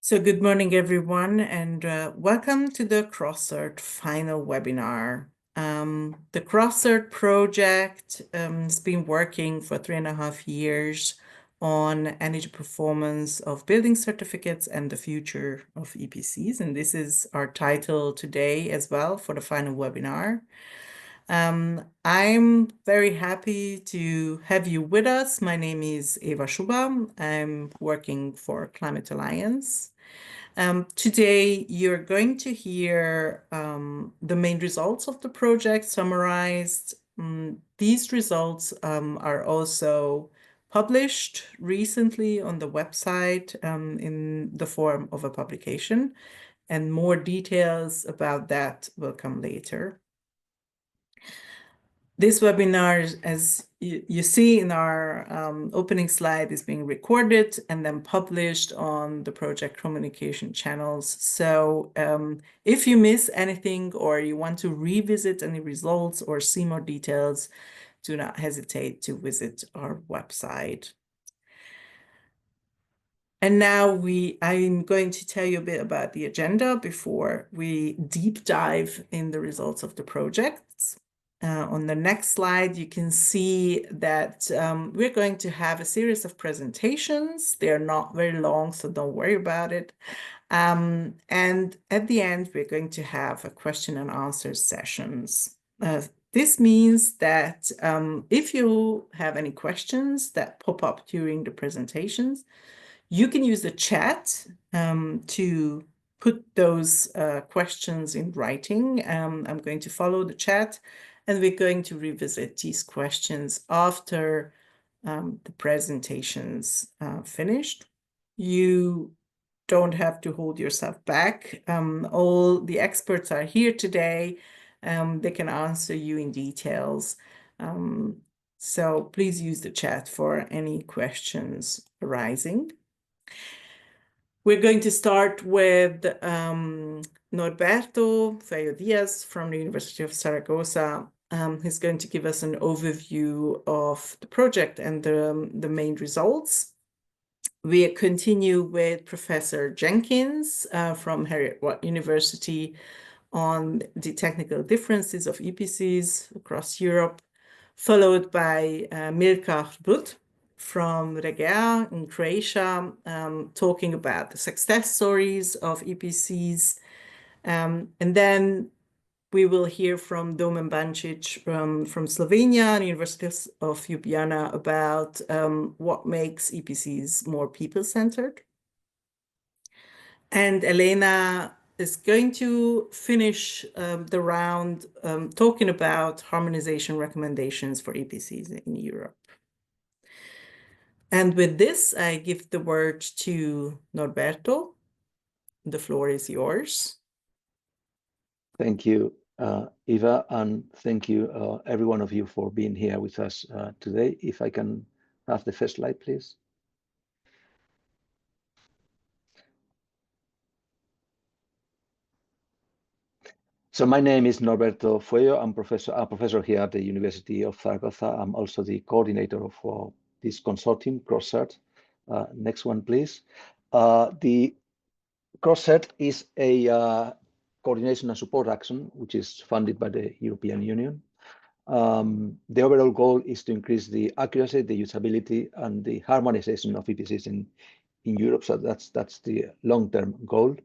So good morning, everyone, and welcome to the crossCert final webinar. The crossCert project has been working for 3.5 years on energy performance of building certificates and the future of EPCs. And this is our title today as well for the final webinar. I'm very happy to have you with us. My name is Eva Schuba. I'm working for Climate Alliance. Today, you're going to hear the main results of the project summarized. These results are also published recently on the website in the form of a publication, and more details about that will come later. This webinar, as you see in our opening slide, is being recorded and then published on the project communication channels. So if you miss anything or you want to revisit any results or see more details, do not hesitate to visit our website. And now I'm going to tell you a bit about the agenda before we deep dive in the results of the projects. On the next slide, you can see that we're going to have a series of presentations. They're not very long, so don't worry about it. And at the end, we're going to have a question and answer sessions. This means that if you have any questions that pop up during the presentations, you can use the chat to put those questions in writing. I'm going to follow the chat, and we're going to revisit these questions after the presentations finished. You don't have to hold yourself back. All the experts are here today. They can answer you in details. So please use the chat for any questions arising. We're going to start with Norberto Feio Diaz from the University of Zaragoza. He's going to give us an overview of the project and the main results. We continue with Professor Jenkins from Heriot-Watt University on the technical differences of EPCs across Europe, followed by Milka But from Regia in Croatia, talking about the success stories of EPCs. And then we will hear from Domen Bancic from Slovenia, the University of Ljubljana, about what makes EPCs more people-centered. And Elena is going to finish the round talking about harmonization recommendations for EPCs in Europe. And with this, I give the word to Norberto. The floor is yours. Thank you, Eva, and thank you, every one of you, for being here with us today. If I can have the first slide, please. So my name is Norberto Fuello. I'm a professor here at the University of Zaragoza. I'm also the coordinator of this consortium, crossCert. Next one, please. The crossCert is a coordination and support action, which is funded by the European Union. The overall goal is to increase the accuracy, the usability, and the harmonization of EPCs in Europe. So that's the long-term goal.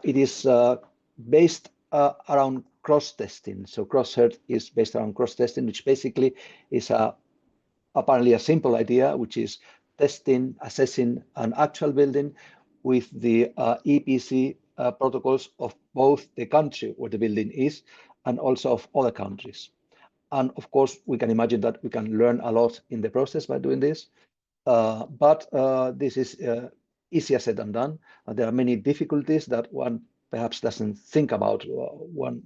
It is based around cross-testing. So crossCert is based around cross-testing, which basically is apparently a simple idea, which is testing, assessing an actual building with the EPC protocols of both the country where the building is and also of other countries. And of course, we can imagine that we can learn a lot in the process by doing this. But this is easier said than done. There are many difficulties that one perhaps doesn't think about. One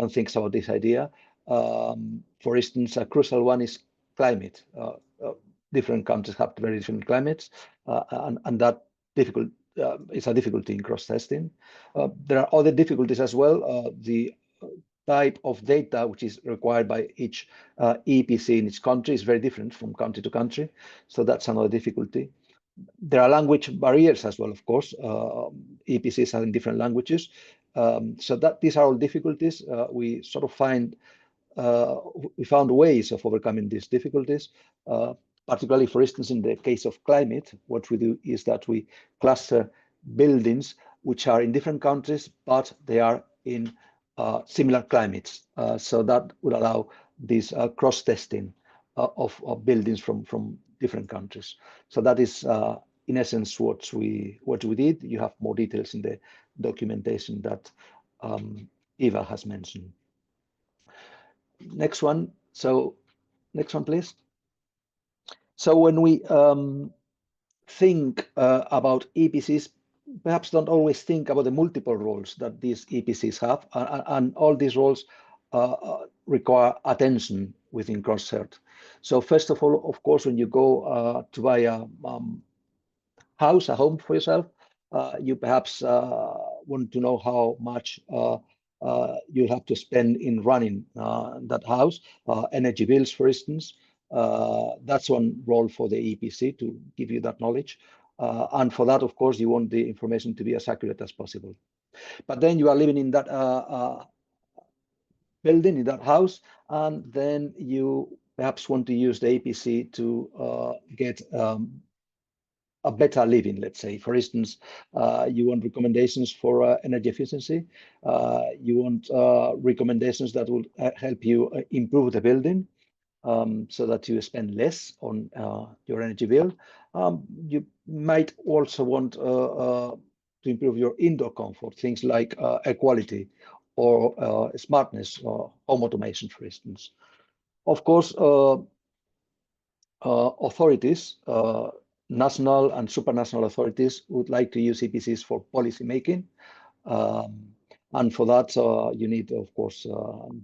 thinks about this idea. For instance, a crucial one is climate. Different countries have very different climates, and that is a difficulty in cross-testing. There are other difficulties as well. The type of data which is required by each EPC in each country is very different from country to country. So that's another difficulty. There are language barriers as well, of course. EPCs are in different languages. So that these are all difficulties. We sort of we found ways of overcoming these difficulties. Particularly, for instance, in the case of climate, what we do is that we cluster buildings which are in different countries, but they are in similar climates. So that would allow this cross-testing of buildings from different countries. So that is, in essence, what we did. You have more details in the documentation that Eva has mentioned. Next one. So next one, please. So when we think about EPCs, perhaps don't always think about the multiple roles that these EPCs have, and all these roles require attention within crossCert. So first of all, of course, when you go to buy a home for yourself, you perhaps want to know how much you'll have to spend in running that house, energy bills, for instance. That's one role for the EPC to give you that knowledge. And for that, of course, you want the information to be as accurate as possible. But then you are living in that building, in that house, and then you perhaps want to use the EPC to get a better living, let's say. For instance, you want recommendations for energy efficiency. You want recommendations that will help you improve the building so that you spend less on your energy bill. You might also want to improve your indoor comfort, things like air quality or smartness or home automation, for instance. Of course, authorities, national and supranational authorities would like to use EPCs for policy making. And for that, you need, of course,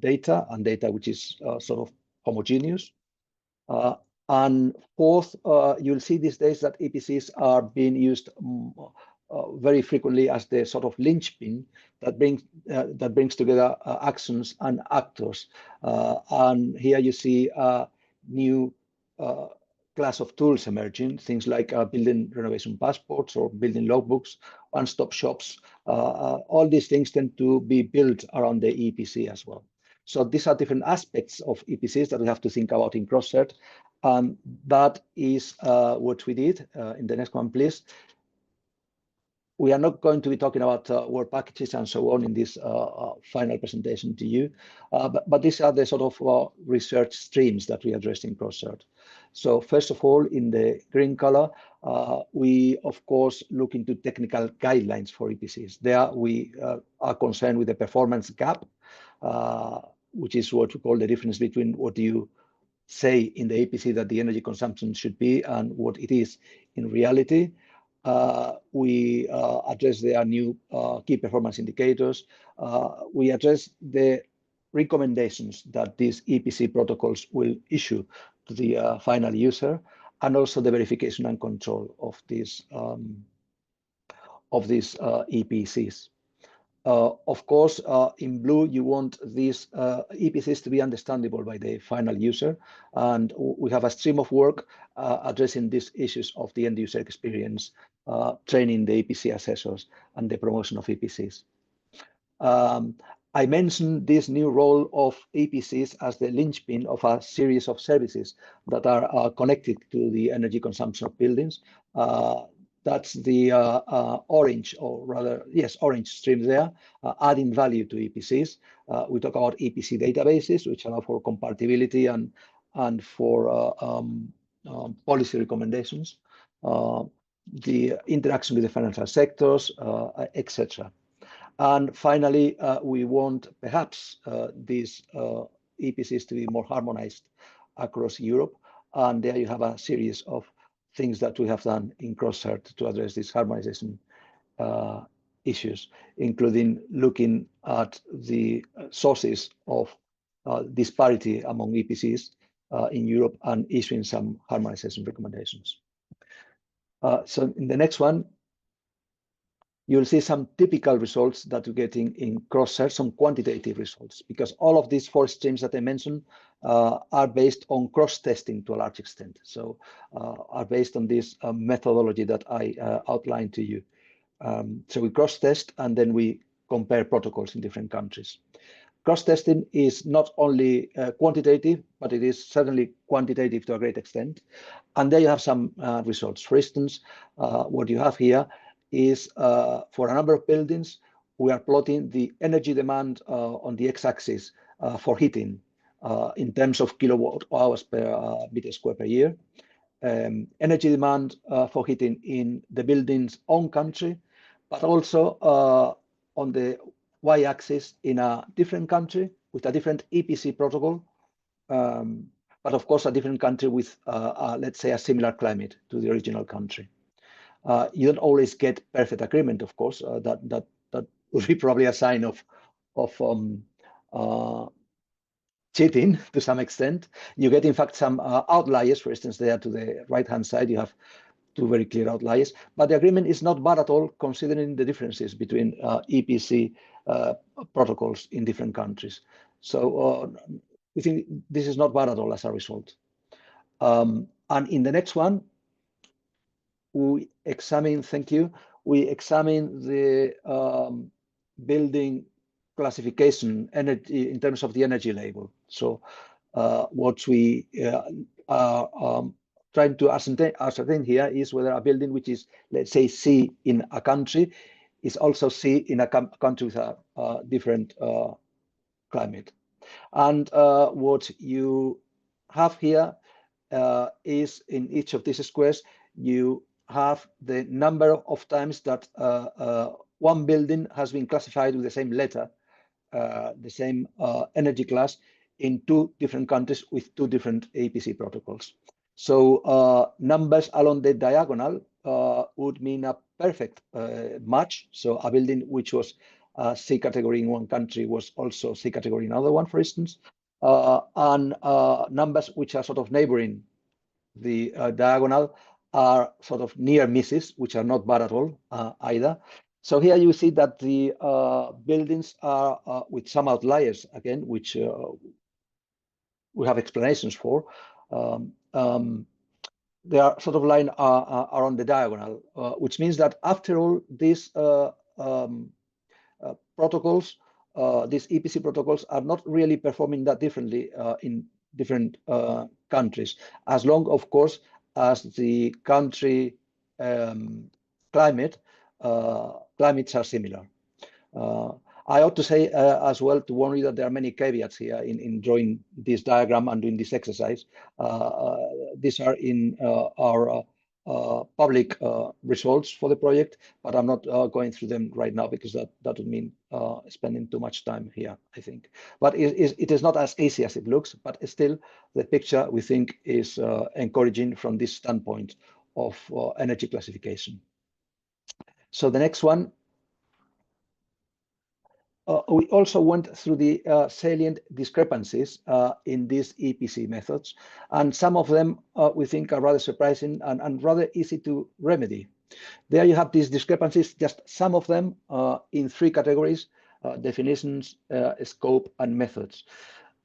data which is sort of homogeneous. And fourth, you'll see these days that EPCs are being used very frequently as the sort of linchpin that brings together actions and actors. And here you see new class of tools emerging, things like building renovation passports or building logbooks, one-stop shops. All these things tend to be built around the EPC as well. So these are different aspects of EPCs that we have to think about in crossCert. That is what we did. In the next one, please. We are not going to be talking about work packages and so on in this final presentation to you, but these are the sort of research streams that we addressed in crossCert. So first of all, in the green color, we of course look into technical guidelines for EPCs. There we are concerned with the performance gap, which is what we call the difference between what you say in the EPC that the energy consumption should be and what it is in reality. We address their new key performance indicators. We address the recommendations that these EPC protocols will issue to the final user, and also the verification and control of these EPCs. Of course, in blue, you want these EPCs to be understandable by the final user. And we have a stream of work addressing these issues of the end user experience, training the EPC assessors, and the promotion of EPCs. I mentioned this new role of EPCs as the linchpin of a series of services that are connected to the energy consumption of buildings. That's the orange, or rather, yes, orange stream there, adding value to EPCs. We talk about EPC databases, which allow for compatibility and for policy recommendations, the interaction with the financial sectors, etc. And finally, we want perhaps these EPCs to be more harmonized across Europe. And there you have a series of things that we have done in crossCert to address these harmonization issues, including looking at the sources of disparity among EPCs in Europe and issuing some harmonization recommendations. So in the next one, you'll see some typical results that you get in crossCert, some quantitative results, because all of these 4 streams that I mentioned are based on cross-testing to a large extent. So are based on this methodology that I outlined to you. So we cross-test and then we compare protocols in different countries. Cross-testing is not only quantitative, but it is certainly quantitative to a great extent. And there you have some results. For instance, what you have here is for a number of buildings, we are plotting the energy demand on the x-axis for heating in terms of kilowatt hours per meter square per year. Energy demand for heating in the building's own country, but also on the y-axis in a different country with a different EPC protocol, but of course a different country with, let's say, a similar climate to the original country. You don't always get perfect agreement, of course. That would be probably a sign of cheating to some extent. You get, in fact, some outliers. For instance, there to the right-hand side, you have 2 very clear outliers. But the agreement is not bad at all, considering the differences between EPC protocols in different countries. So we think this is not bad at all as a result. And in the next one, we examine, thank you, we examine the building classification energy in terms of the energy label. So what we are trying to ascertain here is whether a building which is, let's say, C in a country is also C in a country with a different climate. And what you have here is in each of these squares, you have the number of times that one building has been classified with the same letter, the same energy class in 2 different countries with 2 different EPC protocols. So numbers along the diagonal would mean a perfect match. So a building which was C category in one country was also C category in another one, for instance, and numbers which are sort of neighboring the diagonal are sort of near misses, which are not bad at all either. So here you see that the buildings are with some outliers again, which we have explanations for. They are sort of lying around the diagonal, which means that after all, these protocols, these EPC protocols are not really performing that differently in different countries, as long, of course, as the country climates are similar. I ought to say as well to warn you that there are many caveats here in drawing this diagram and doing this exercise. These are in our public results for the project, but I'm not going through them right now because that would mean spending too much time here, I think. But it is not as easy as it looks, but still the picture we think is encouraging from this standpoint of energy classification. So the next one, we also went through the salient discrepancies in these EPC methods, and some of them we think are rather surprising and rather easy to remedy. There you have these discrepancies, just some of them in 3 categories: definitions, scope, and methods.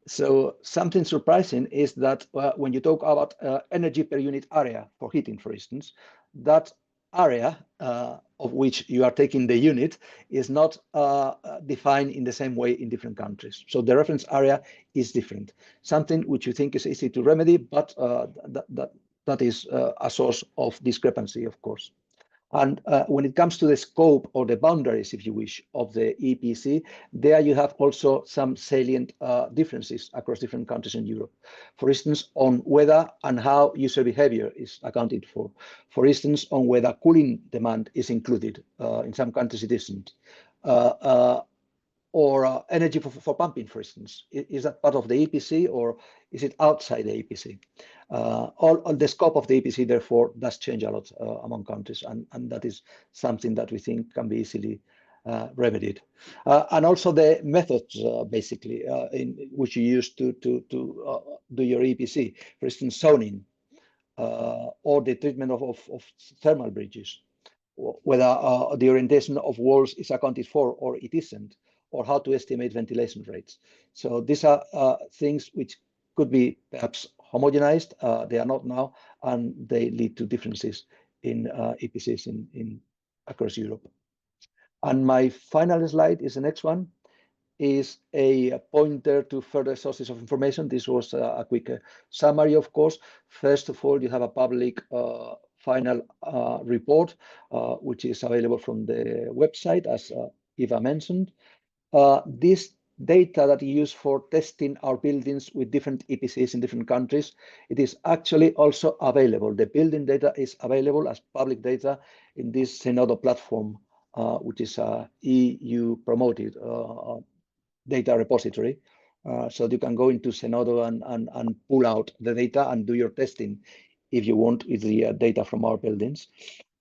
So something surprising is that when you talk about energy per unit area for heating, for instance, that area of which you are taking the unit is not defined in the same way in different countries. So the reference area is different, something which you think is easy to remedy, but that is a source of discrepancy, of course. And when it comes to the scope or the boundaries, if you wish, of the EPC, there you have also some salient differences across different countries in Europe. For instance, on whether and how user behavior is accounted for. For instance, on whether cooling demand is included. In some countries it isn't. Or energy for pumping, for instance. Is that part of the EPC or is it outside the EPC? All the scope of the EPC, therefore, does change a lot among countries, and that is something that we think can be easily remedied. And also the methods, basically, in which you use to do your EPC. For instance, zoning or the treatment of thermal bridges, whether the orientation of walls is accounted for or it isn't, or how to estimate ventilation rates. So these are things which could be perhaps homogenized. They are not now, and they lead to differences in EPCs across Europe. And my final slide is the next one, is a pointer to further sources of information. This was a quick summary, of course. First of all, you have a public final report, which is available from the website, as Eva mentioned. This data that you use for testing our buildings with different EPCs in different countries, it is actually also available. The building data is available as public data in this Zenodo platform, which is a EU promoted data repository. So you can go into Zenodo and pull out the data and do your testing if you want with the data from our buildings.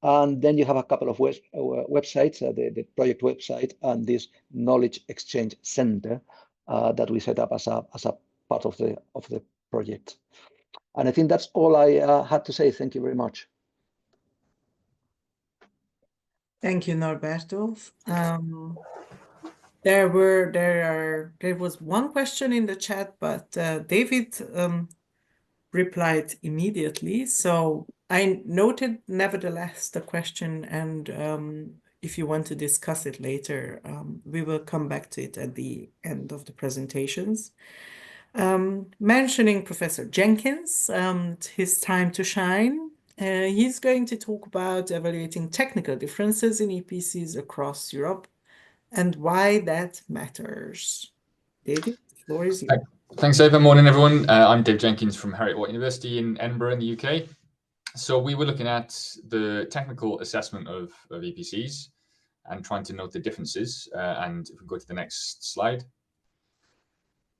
And then you have a couple of websites, the project website and this knowledge exchange center that we set up as a part of the project. And I think that's all I had to say. Thank you very much. Thank you, Norberto. There was one question in the chat, but David replied immediately. So I noted nevertheless the question, and if you want to discuss it later, we will come back to it at the end of the presentations. Mentioning Professor Jenkins, his time to shine. He's going to talk about evaluating technical differences in EPCs across Europe and why that matters. David, the floor is yours. Thanks, Eva. Morning, everyone. I'm Dave Jenkins from Heriot-Watt University in Edinburgh in the UK. So we were looking at the technical assessment of EPCs and trying to note the differences. And if we go to the next slide.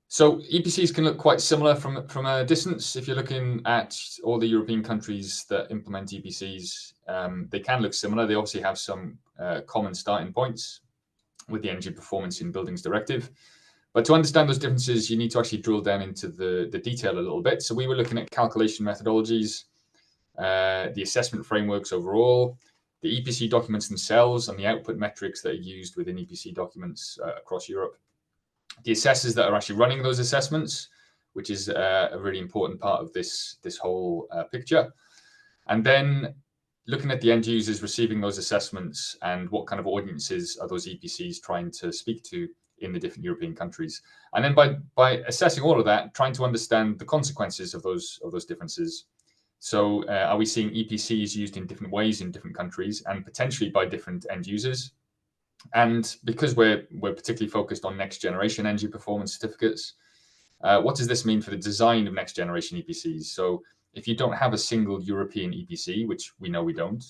So EPCs can look quite similar from a distance. If you're looking at all the European countries that implement EPCs, they can look similar. They obviously have some common starting points with the Energy Performance in Buildings Directive. But to understand those differences, you need to actually drill down into the detail a little bit. So we were looking at calculation methodologies, the assessment frameworks overall, the EPC documents themselves, and the output metrics that are used within EPC documents across Europe. The assessors that are actually running those assessments, which is a really important part of this whole picture. And then looking at the end users receiving those assessments and what kind of audiences are those EPCs trying to speak to in the different European countries. And then by assessing all of that, trying to understand the consequences of those differences. So are we seeing EPCs used in different ways in different countries and potentially by different end users? And because we're particularly focused on next generation energy performance certificates, what does this mean for the design of next generation EPCs? So if you don't have a single European EPC, which we know we don't,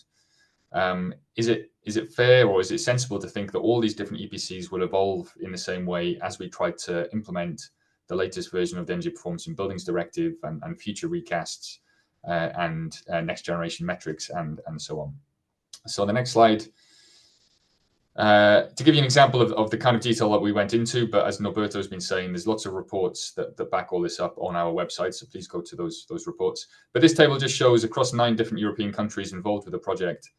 is it fair or is it sensible to think that all these different EPCs will evolve in the same way as we try to implement the latest version of the Energy Performance in Buildings Directive and future recasts and next generation metrics and so on? So the next slide. To give you an example of the kind of detail that we went into, but as Norberto has been saying, there's lots of reports that back all this up on our website, so please go to those reports. But this table just shows across 9 different European countries involved with the project,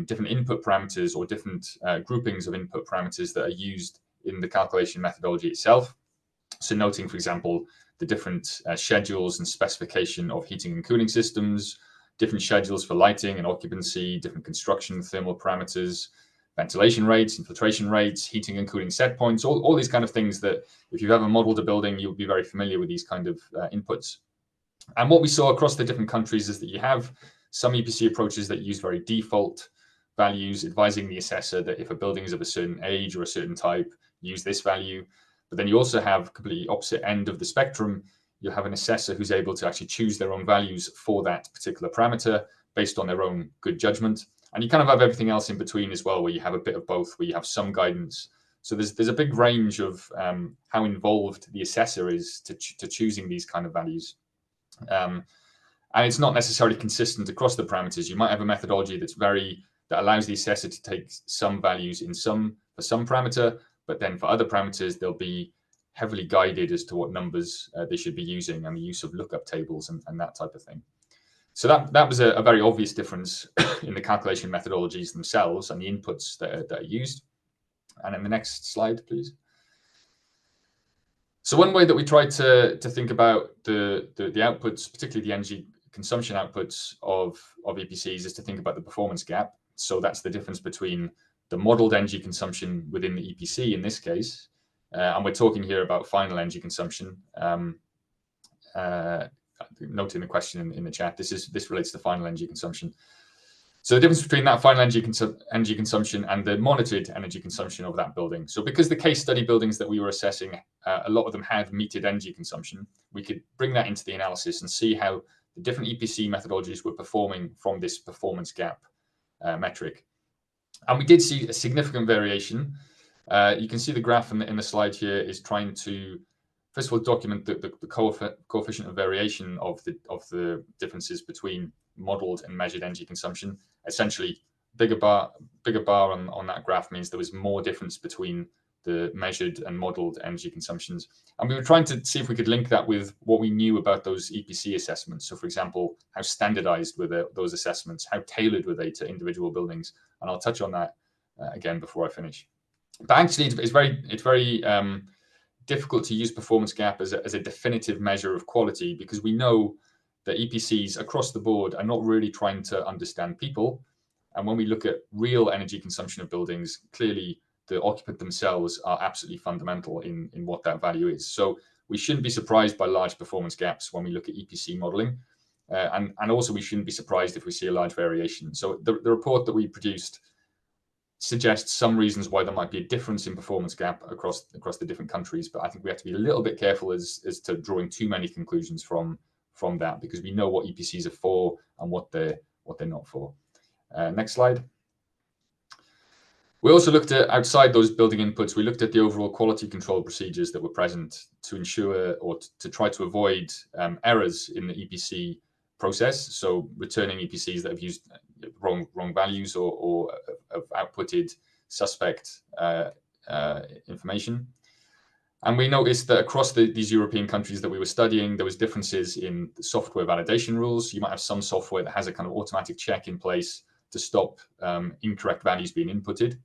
different input parameters or different groupings of input parameters that are used in the calculation methodology itself. So noting, for example, the different schedules and specification of heating and cooling systems, different schedules for lighting and occupancy, different construction thermal parameters, ventilation rates, infiltration rates, heating and cooling set points, all these kind of things that if you've ever modeled a building, you'll be very familiar with these kind of inputs. And what we saw across the different countries is that you have some EPC approaches that use very default values, advising the assessor that if a building is of a certain age or a certain type, use this value. But then you also have completely opposite end of the spectrum. You'll have an assessor who's able to actually choose their own values for that particular parameter based on their own good judgment. And you kind of have everything else in between as well, where you have a bit of both, where you have some guidance. So there's a big range of how involved the assessor is to choosing these kind of values. And it's not necessarily consistent across the parameters. You might have a methodology that allows the assessor to take some values for some parameter, but then for other parameters, they'll be heavily guided as to what numbers they should be using and the use of lookup tables and that type of thing. So that was a very obvious difference in the calculation methodologies themselves and the inputs that are used. And then the next slide, please. So one way that we tried to think about the outputs, particularly the energy consumption outputs of EPCs, is to think about the performance gap. So that's the difference between the modeled energy consumption within the EPC in this case, and we're talking here about final energy consumption. Noting the question in the chat, this relates to final energy consumption. So the difference between that final energy consumption and the monitored energy consumption of that building. So because the case study buildings that we were assessing, a lot of them had metered energy consumption, we could bring that into the analysis and see how the different EPC methodologies were performing from this performance gap metric. And we did see a significant variation. You can see the graph in the slide here is trying to, first of all, document the coefficient of variation of the differences between modeled and measured energy consumption. Essentially, bigger bar on that graph means there was more difference between the measured and modeled energy consumptions. And we were trying to see if we could link that with what we knew about those EPC assessments. So for example, how standardized were those assessments? How tailored were they to individual buildings? And I'll touch on that again before I finish. But actually, it's very difficult to use performance gap as a definitive measure of quality, because we know that EPCs across the board are not really trying to understand people. And when we look at real energy consumption of buildings, clearly the occupant themselves are absolutely fundamental in what that value is. So we shouldn't be surprised by large performance gaps when we look at EPC modeling. And also we shouldn't be surprised if we see a large variation. So the report that we produced suggests some reasons why there might be a difference in performance gap across the different countries, but I think we have to be a little bit careful as to drawing too many conclusions from that, because we know what EPCs are for and what they're not for. Next slide. We also looked at, outside those building inputs, we looked at the overall quality control procedures that were present to ensure or to try to avoid errors in the EPC process. So returning EPCs that have used wrong values or have outputted suspect information. And we noticed that across these European countries that we were studying, there was differences in the software validation rules. You might have some software that has a kind of automatic check in place to stop incorrect values being inputted.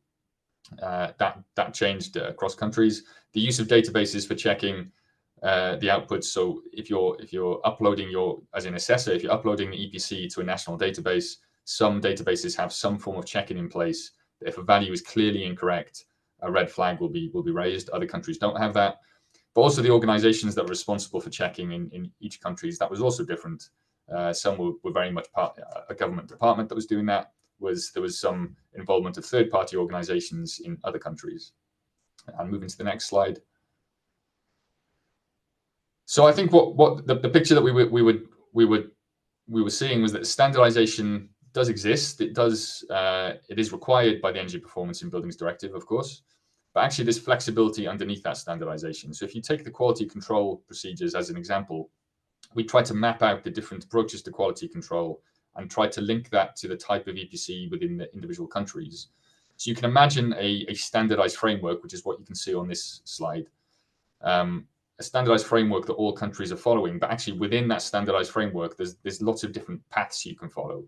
That changed across countries. The use of databases for checking the outputs. So if you're uploading as an assessor, if you're uploading the EPC to a national database, some databases have some form of checking in place. If a value is clearly incorrect, a red flag will be raised. Other countries don't have that. But also the organizations that were responsible for checking in each country, that was also different. Some were very much a government department that was doing that. There was some involvement of third-party organizations in other countries. And moving to the next slide. So I think what the picture that we were seeing was that standardization does exist. It is required by the Energy Performance in Buildings Directive, of course, but actually there's flexibility underneath that standardization. So if you take the quality control procedures as an example, we try to map out the different approaches to quality control and try to link that to the type of EPC within the individual countries. So you can imagine a standardized framework, which is what you can see on this slide. A standardized framework that all countries are following, but actually within that standardized framework, there's lots of different paths you can follow.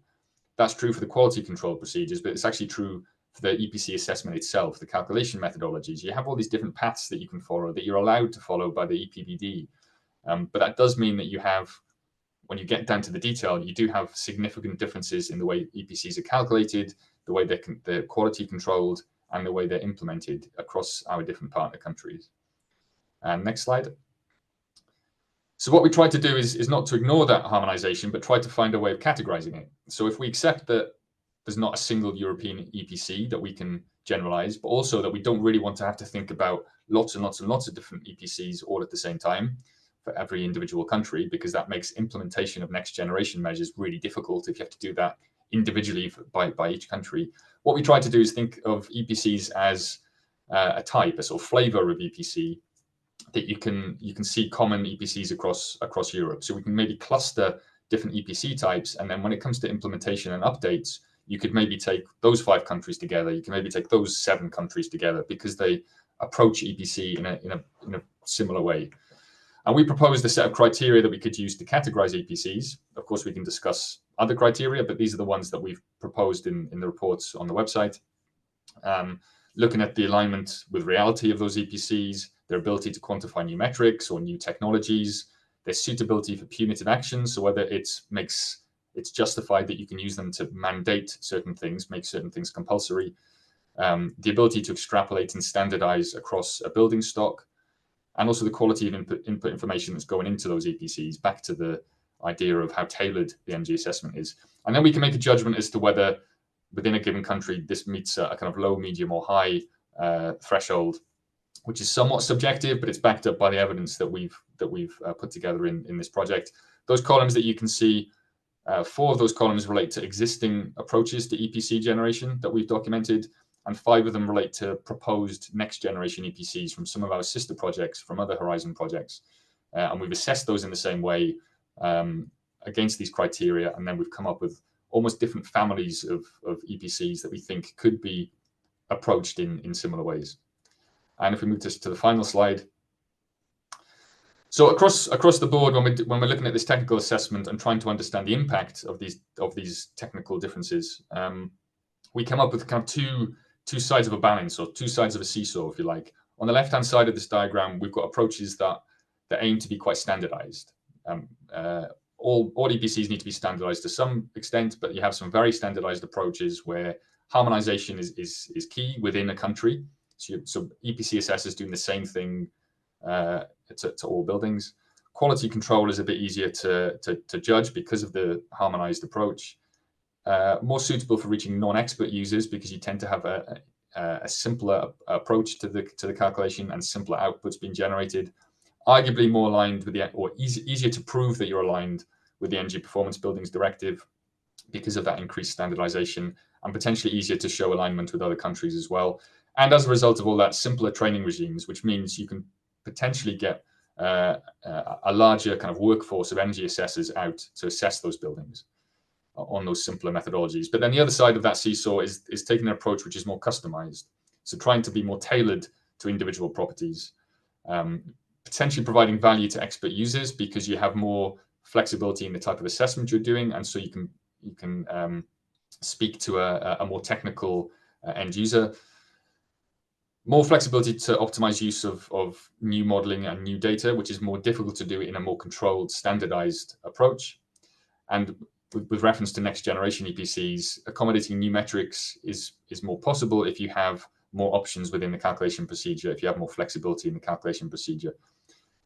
That's true for the quality control procedures, but it's actually true for the EPC assessment itself, the calculation methodologies. You have all these different paths that you can follow, that you're allowed to follow by the EPBD. But that does mean that you have, when you get down to the detail, you do have significant differences in the way EPCs are calculated, the way they're quality controlled, and the way they're implemented across our different partner countries. And next slide. So what we try to do is not to ignore that harmonization, but try to find a way of categorizing it. So if we accept that there's not a single European EPC that we can generalize, but also that we don't really want to have to think about lots and lots and lots of different EPCs all at the same time for every individual country, because that makes implementation of next generation measures really difficult if you have to do that individually by each country. What we try to do is think of EPCs as a type, a sort of flavor of EPC, that you can see common EPCs across Europe. So we can maybe cluster different EPC types, and then when it comes to implementation and updates, you could maybe take those 5 countries together. You can maybe take those 7 countries together because they approach EPC in a similar way. And we proposed a set of criteria that we could use to categorize EPCs. Of course, we can discuss other criteria, but these are the ones that we've proposed in the reports on the website. Looking at the alignment with reality of those EPCs, their ability to quantify new metrics or new technologies, their suitability for punitive actions, so whether it's justified that you can use them to mandate certain things, make certain things compulsory, the ability to extrapolate and standardize across a building stock, and also the quality of input information that's going into those EPCs, back to the idea of how tailored the energy assessment is. And then we can make a judgment as to whether within a given country this meets a kind of low, medium, or high threshold, which is somewhat subjective, but it's backed up by the evidence that we've put together in this project. Those columns that you can see, 4 of those columns relate to existing approaches to EPC generation that we've documented, and 5 of them relate to proposed next generation EPCs from some of our sister projects, from other Horizon projects. And we've assessed those in the same way against these criteria, and then we've come up with almost different families of EPCs that we think could be approached in similar ways. And if we move to the final slide. So across the board, when we're looking at this technical assessment and trying to understand the impact of these technical differences, we come up with kind of two sides of a balance, or 2 sides of a seesaw, if you like. On the left-hand side of this diagram, we've got approaches that aim to be quite standardized. All EPCs need to be standardized to some extent, but you have some very standardized approaches where harmonization is key within a country. So EPC assessors doing the same thing to all buildings. Quality control is a bit easier to judge because of the harmonized approach. More suitable for reaching non-expert users because you tend to have a simpler approach to the calculation and simpler outputs being generated. Arguably more aligned with easier to prove that you're aligned with the Energy Performance Buildings Directive because of that increased standardization, and potentially easier to show alignment with other countries as well. And as a result of all that, simpler training regimes, which means you can potentially get a larger kind of workforce of energy assessors out to assess those buildings on those simpler methodologies. But then the other side of that seesaw is taking an approach which is more customized. So trying to be more tailored to individual properties, potentially providing value to expert users because you have more flexibility in the type of assessment you're doing, and so you can speak to a more technical end user. More flexibility to optimize use of new modeling and new data, which is more difficult to do in a more controlled, standardized approach. And with reference to next generation EPCs, accommodating new metrics is more possible if you have more options within the calculation procedure, if you have more flexibility in the calculation procedure,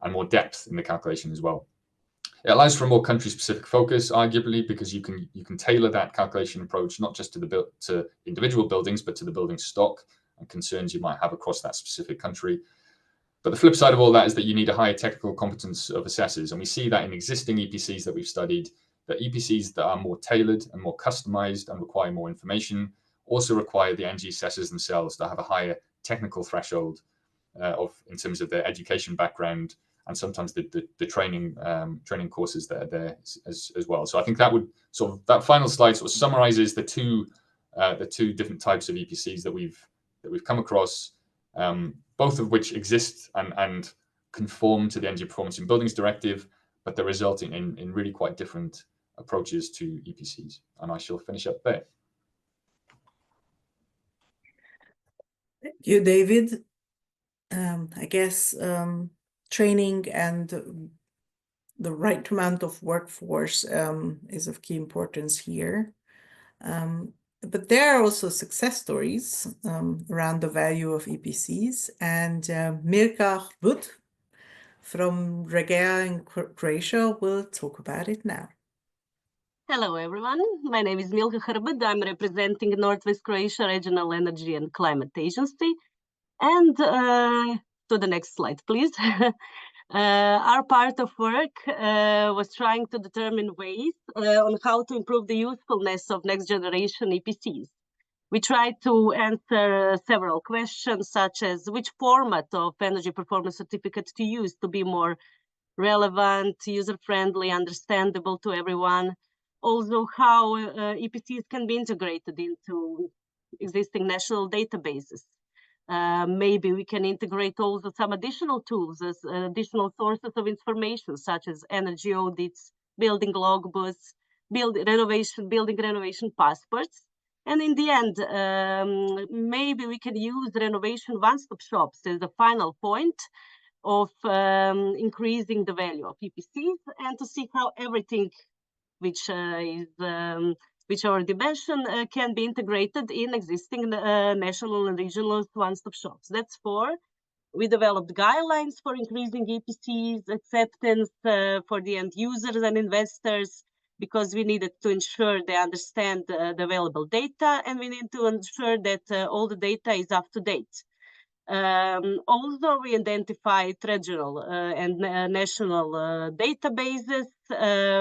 and more depth in the calculation as well. It allows for a more country-specific focus, arguably, because you can tailor that calculation approach not just to individual buildings, but to the building stock and concerns you might have across that specific country. But the flip side of all that is that you need a higher technical competence of assessors, and we see that in existing EPCs that we've studied, that EPCs that are more tailored and more customized and require more information also require the energy assessors themselves to have a higher technical threshold in terms of their education background, and sometimes the training courses that are there as well. So I think that final slide sort of summarizes the two different types of EPCs that we've come across, both of which exist and conform to the Energy Performance in Buildings Directive, but they're resulting in really quite different approaches to EPCs. And I shall finish up there. Thank you, David. I guess training and the right amount of workforce is of key importance here. But there are also success stories around the value of EPCs, and Mirka Hrbut from Regaia in Croatia will talk about it now. Hello, everyone. My name is Milka Hrbut. I'm representing Northwest Croatia Regional Energy and Climate Agency. And to the next slide, please. Our part of work was trying to determine ways on how to improve the usefulness of next generation EPCs. We tried to answer several questions, such as which format of energy performance certificate to use to be more relevant, user-friendly, understandable to everyone. Also, how EPCs can be integrated into existing national databases. Maybe we can integrate also some additional tools as additional sources of information, such as energy audits, building logbooks, building renovation passports. And in the end, maybe we can use renovation one-stop shops as the final point of increasing the value of EPCs, and to see how everything which which I already mentioned can be integrated in existing national and regional one-stop shops. That's four. We developed guidelines for increasing EPCs acceptance for the end users and investors, because we needed to ensure they understand the available data, and we need to ensure that all the data is up to date. Also, we identified regional and national databases.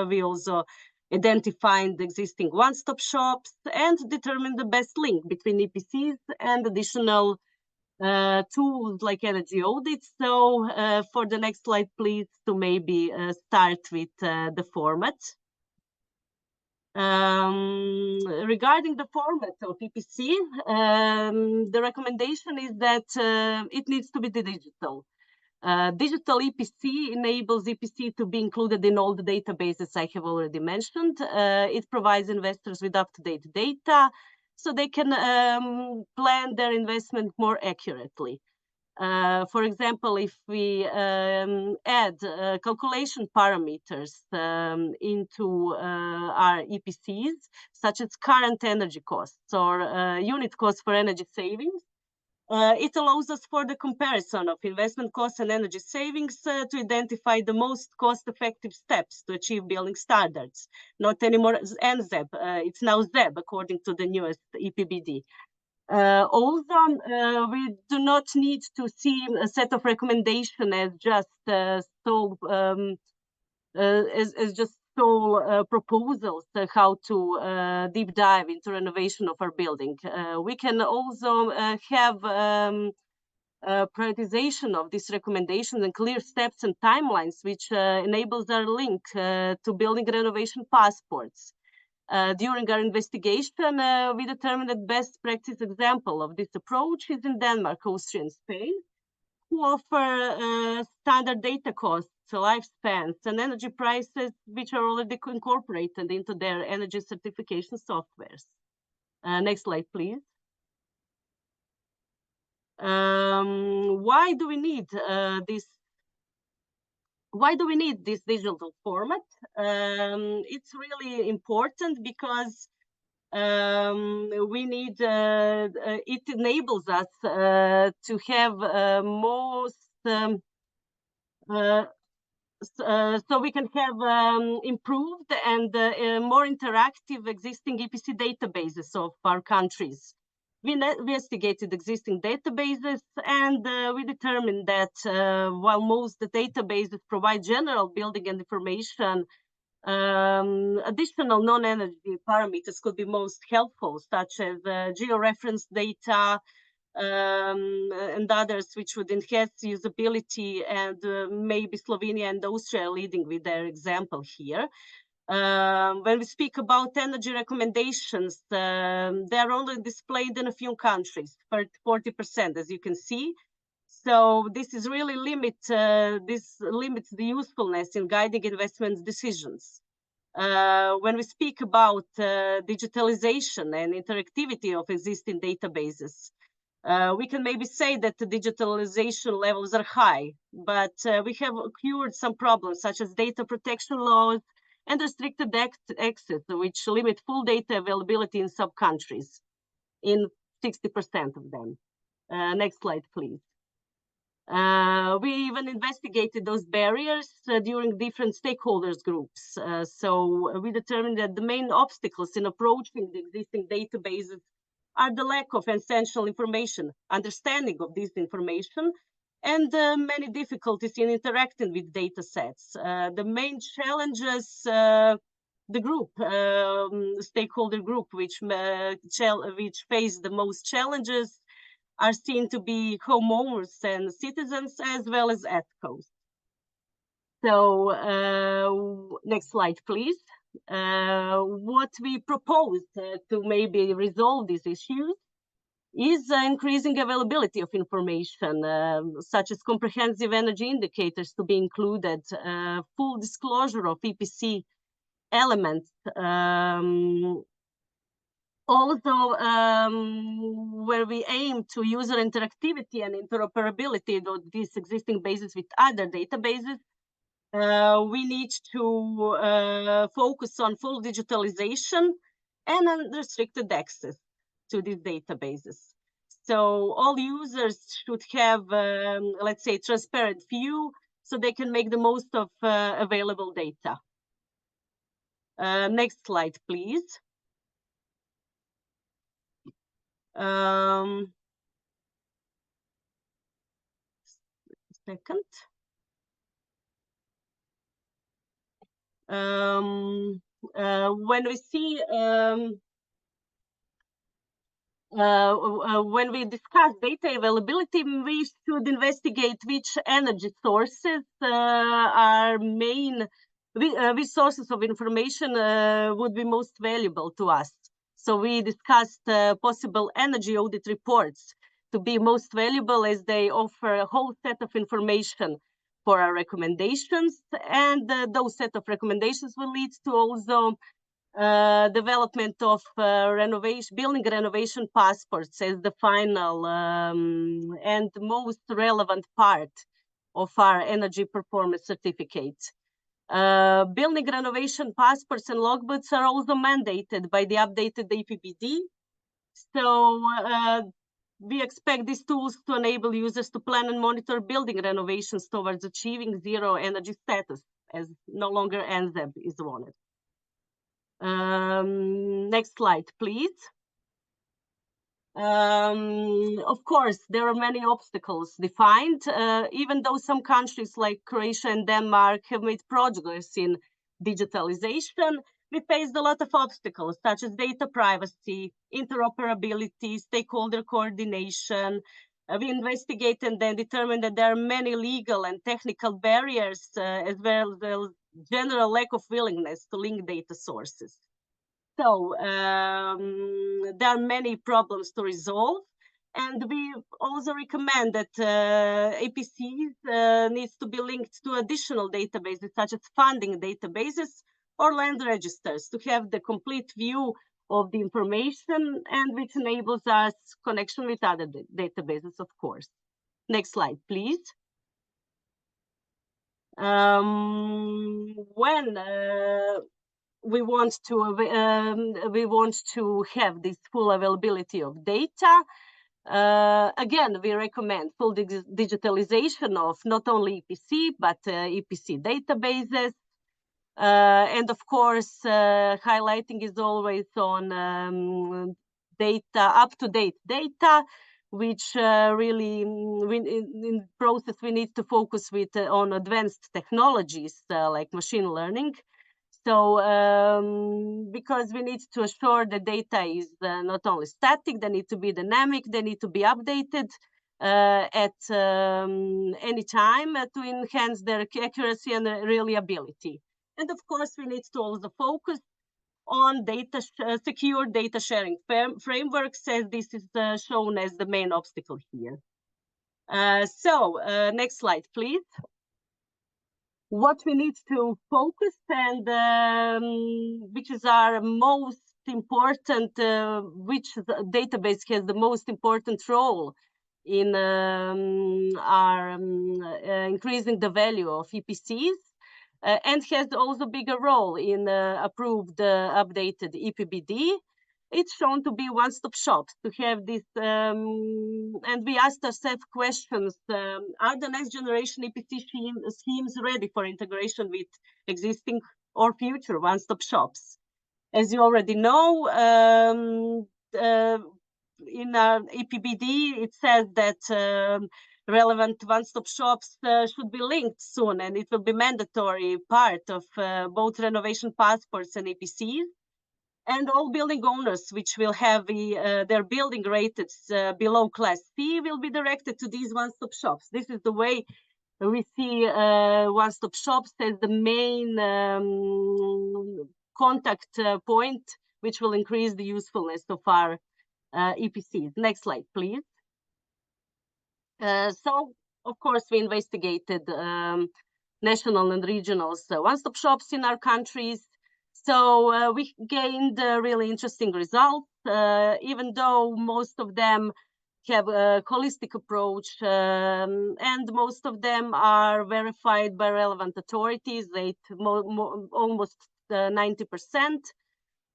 We also identified the existing one-stop shops and determined the best link between EPCs and additional tools like energy audits. So for the next slide, please, to maybe start with the format. Regarding the format of EPC, the recommendation is that it needs to be digital. Digital EPC enables EPC to be included in all the databases I have already mentioned. It provides investors with up-to-date data, so they can plan their investment more accurately. For example, if we add calculation parameters into our EPCs, such as current energy costs or unit costs for energy savings, it allows us for the comparison of investment costs and energy savings to identify the most cost-effective steps to achieve building standards. Not anymore NZEB, it's now ZEB according to the newest EPBD. Also, we do not need to see a set of recommendations as just proposals how to deep dive into renovation of our building. We can also have prioritization of these recommendations and clear steps and timelines, which enables our link to building renovation passports. During our investigation, we determined that best practice example of this approach is in Denmark, Austria, and Spain, who offer standard data costs, lifespans, and energy prices, which are already incorporated into their energy certification softwares. Next slide, please. Why do we need this? Why do we need this digital format? It's really important because we need, it enables us to have so we can have improved and more interactive existing EPC databases of our countries. We investigated existing databases, and we determined that while most the databases provide general building and information, additional non-energy parameters could be most helpful, such as georeference data and others, which would enhance usability, and maybe Slovenia and Austria leading with their example here. When we speak about energy recommendations, they are only displayed in a few countries, 40%, as you can see. So this is really this limits the usefulness in guiding investment decisions. When we speak about digitalization and interactivity of existing databases, we can maybe say that the digitalization levels are high, but we have occurred some problems such as data protection laws and restricted access, which limit full data availability in sub-countries, in 60% of them. Next slide, please. We even investigated those barriers during different stakeholders groups. So we determined that the main obstacles in approaching the existing databases are the lack of essential information, understanding of this information, and many difficulties in interacting with data sets. The main challenges, the group, stakeholder group, which face the most challenges, are seen to be homeowners and citizens, as well as EPCs. So next slide, please. What we propose to maybe resolve these issues is increasing availability of information, such as comprehensive energy indicators to be included, full disclosure of EPC elements, also where we aim to user interactivity and interoperability of these existing bases with other databases. We need to focus on full digitalization and unrestricted access to these databases. So all users should have, let's say, transparent view so they can make the most of available data. Next slide, please. Second. When we see when we discuss data availability, we should investigate which energy sources are main, which sources of information would be most valuable to us. So we discussed possible energy audit reports to be most valuable as they offer a whole set of information for our recommendations, and those set of recommendations will lead to also development of building renovation passports as the final and most relevant part of our energy performance certificate. Building renovation passports and logbooks are also mandated by the updated EPBD. So we expect these tools to enable users to plan and monitor building renovations towards achieving zero energy status, as no longer NZEB is wanted. Next slide, please. Of course, there are many obstacles defined, even though some countries like Croatia and Denmark have made progress in digitalization. We faced a lot of obstacles, such as data privacy, interoperability, stakeholder coordination. We investigate and then determine that there are many legal and technical barriers, as well as general lack of willingness to link data sources. So there are many problems to resolve, and we also recommend that EPCs needs to be linked to additional databases, such as funding databases or land registers, to have the complete view of the information, and which enables us connection with other databases, of course. Next slide, please. When we want to have this full availability of data, again, we recommend full digitalization of not only EPC, but EPC databases. And of course, highlighting is always on data, up-to-date data, which really in process we need to focus with on advanced technologies like machine learning. So because we need to assure the data is not only static, they need to be dynamic, they need to be updated at any time to enhance their accuracy and reliability. And of course, we need to also focus on secure data sharing frameworks, as this is shown as the main obstacle here. Next slide, please. What we need to focus and which is our most important, which database has the most important role in our increasing the value of EPCs, and has also bigger role in approved updated EPBD. It's shown to be one-stop shop to have this, and we asked ourselves questions, are the next generation EPC schemes ready for integration with existing or future one-stop shops? As you already know, in our EPBD, it says that relevant one-stop shops should be linked soon, and it will be mandatory part of both renovation passports and EPCs. And all building owners which will have their building rated below Class C will be directed to these one-stop shops. This is the way we see one-stop shops as the main contact point, which will increase the usefulness of our EPCs. Next slide, please. So, of course, we investigated national and regional one-stop shops in our countries. So we gained really interesting results, even though most of them have a holistic approach, and most of them are verified by relevant authorities, almost 90%.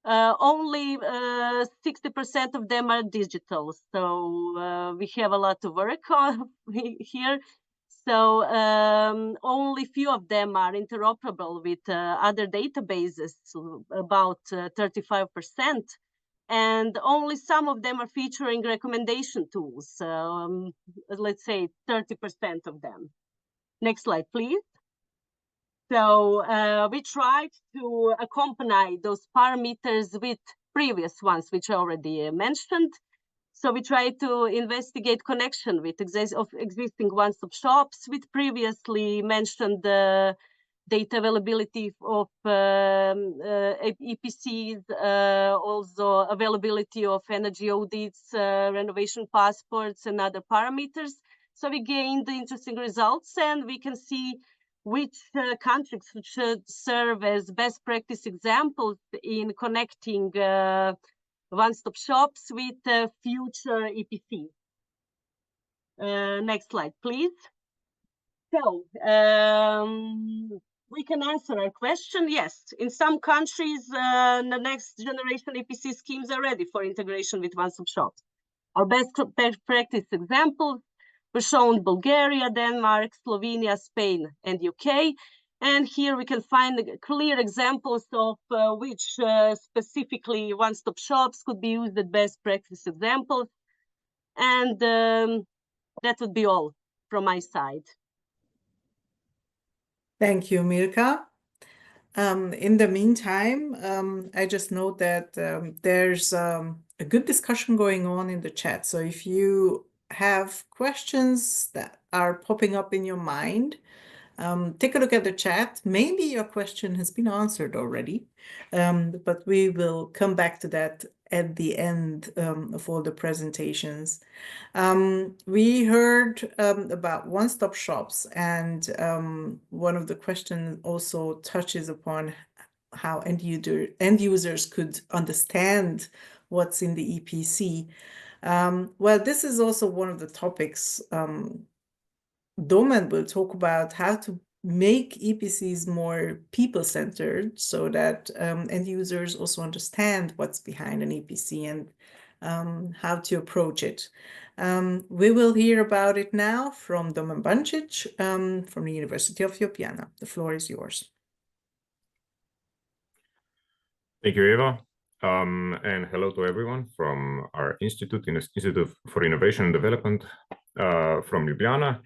Only 60% of them are digital, so we have a lot to work on here. So only few of them are interoperable with other databases, about 35%, and only some of them are featuring recommendation tools, let's say 30% of them. Next slide, please. So we tried to accompany those parameters with previous ones, which I already mentioned. So we tried to investigate connection with existing one-stop shops with previously mentioned data availability of EPCs, also availability of energy audits, renovation passports, and other parameters. So we gained interesting results, and we can see which countries should serve as best practice examples in connecting one-stop shops with future EPCs. Next slide, please. So we can answer our question. Yes, in some countries, the next generation EPC schemes are ready for integration with one-stop shops. Our best practice examples were shown Bulgaria, Denmark, Slovenia, Spain, and UK. And here we can find clear examples of which specifically one-stop shops could be used as best practice examples. And that would be all from my side. Thank you, Milka. In the meantime, I just note that there's a good discussion going on in the chat. So if you have questions that are popping up in your mind, take a look at the chat. Maybe your question has been answered already, but we will come back to that at the end of all the presentations. We heard about one-stop shops, and one of the questions also touches upon how end users could understand what's in the EPC. Well, this is also one of the topics Domen will talk about, how to make EPCs more people-centered so that end users also understand what's behind an EPC and how to approach it. We will hear about it now from Domen Bancic from the University of Ljubljana. The floor is yours. Thank you, Eva. And hello to everyone from our institute, Institute for Innovation and Development from Ljubljana.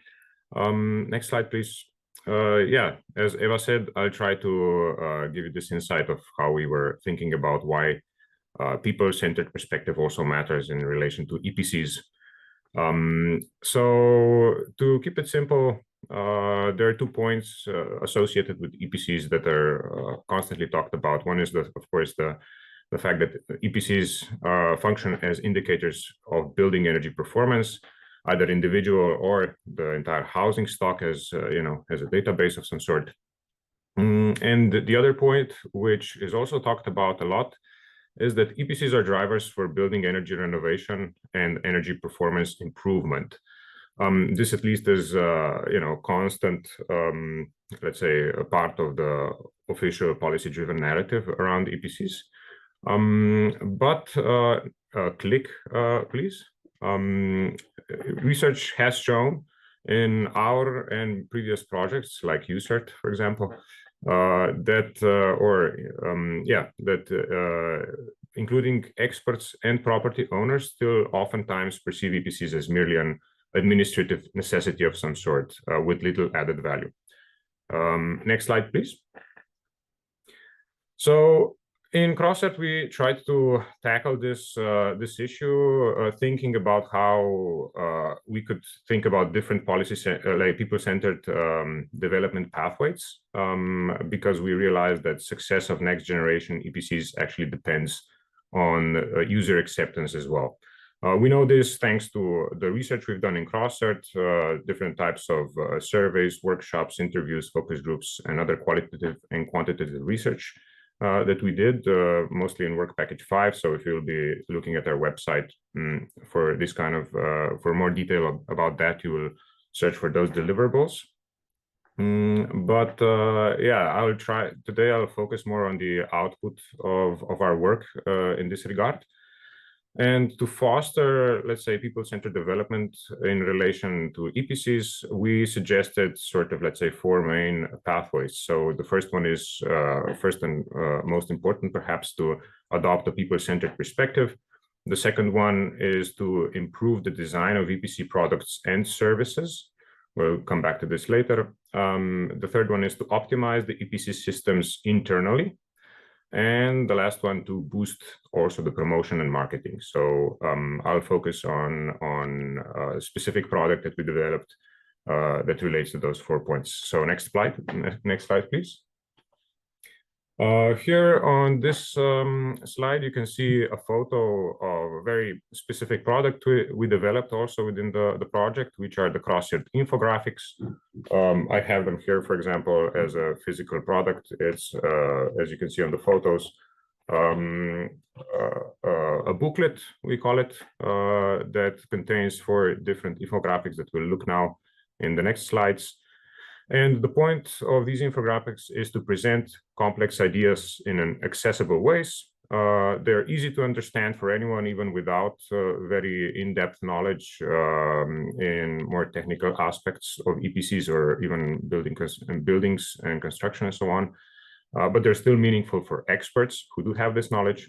Next slide, please. Yeah, as Eva said, I'll try to give you this insight of how we were thinking about why people-centered perspective also matters in relation to EPCs. So to keep it simple, there are 2 points associated with EPCs that are constantly talked about. One is, of course, the fact that EPCs function as indicators of building energy performance, either individual or the entire housing stock as as a database of some sort. And the other point, which is also talked about a lot, is that EPCs are drivers for building energy renovation and energy performance improvement. This at least is constant, let's say, a part of the official policy-driven narrative around EPCs. But click, please. Research has shown in our and previous projects like UCERT, for example, that including experts and property owners still oftentimes perceive EPCs as merely an administrative necessity of some sort with little added value. Next slide, please. So in crossCert, we tried to tackle this issue, thinking about how we could think about different policies, like people-centered development pathways, because we realized that success of next generation EPCs actually depends on user acceptance as well. We know this thanks to the research we've done in crossCert, different types of surveys, workshops, interviews, focus groups, and other qualitative and quantitative research that we did, mostly in work package 5. So if you'll be looking at our website for this kind of, for more detail about that, you will search for those deliverables. Yeah, today I'll focus more on the output of our work in this regard. And to foster, let's say, people-centered development in relation to EPCs, we suggested sort of, let's say, 4 main pathways. So the first one is, first and most important, perhaps, to adopt a people-centered perspective. The second one is to improve the design of EPC products and services. We'll come back to this later. The third one is to optimize the EPC systems internally. And the last one, to boost also the promotion and marketing. So I'll focus on a specific product that we developed that relates to those 4 points. So next slide, please. Here on this slide, you can see a photo of a very specific product we developed also within the project, which are the crossCert infographics. I have them here, for example, as a physical product. It's, as you can see on the photos, a booklet, we call it, that contains 4 different infographics that we'll look now in the next slides. And the point of these infographics is to present complex ideas in an accessible ways. They're easy to understand for anyone, even without very in-depth knowledge in more technical aspects of EPCs or even buildings and construction and so on. But they're still meaningful for experts who do have this knowledge.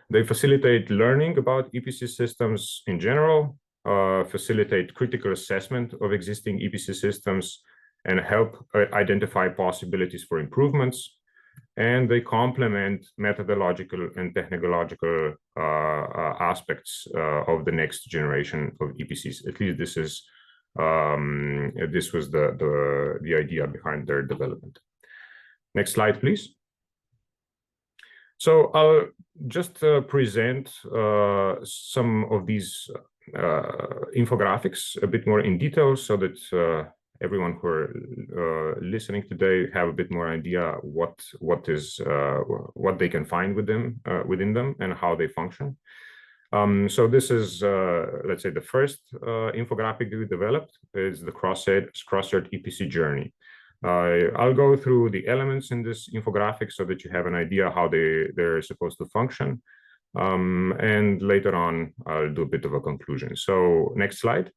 They facilitate learning about EPC systems in general, facilitate critical assessment of existing EPC systems, and help identify possibilities for improvements. And they complement methodological and technological aspects of the next generation of EPCs. At least this is this was the idea behind their development. Next slide, please. So I'll just present some of these infographics a bit more in detail, so that everyone who are listening today have a bit more idea what they can find within them and how they function. So this is, let's say, the first infographic that we developed is the crossCert EPC journey. I'll go through the elements in this infographic so that you have an idea how they're supposed to function. And later on, I'll do a bit of a conclusion. So next slide.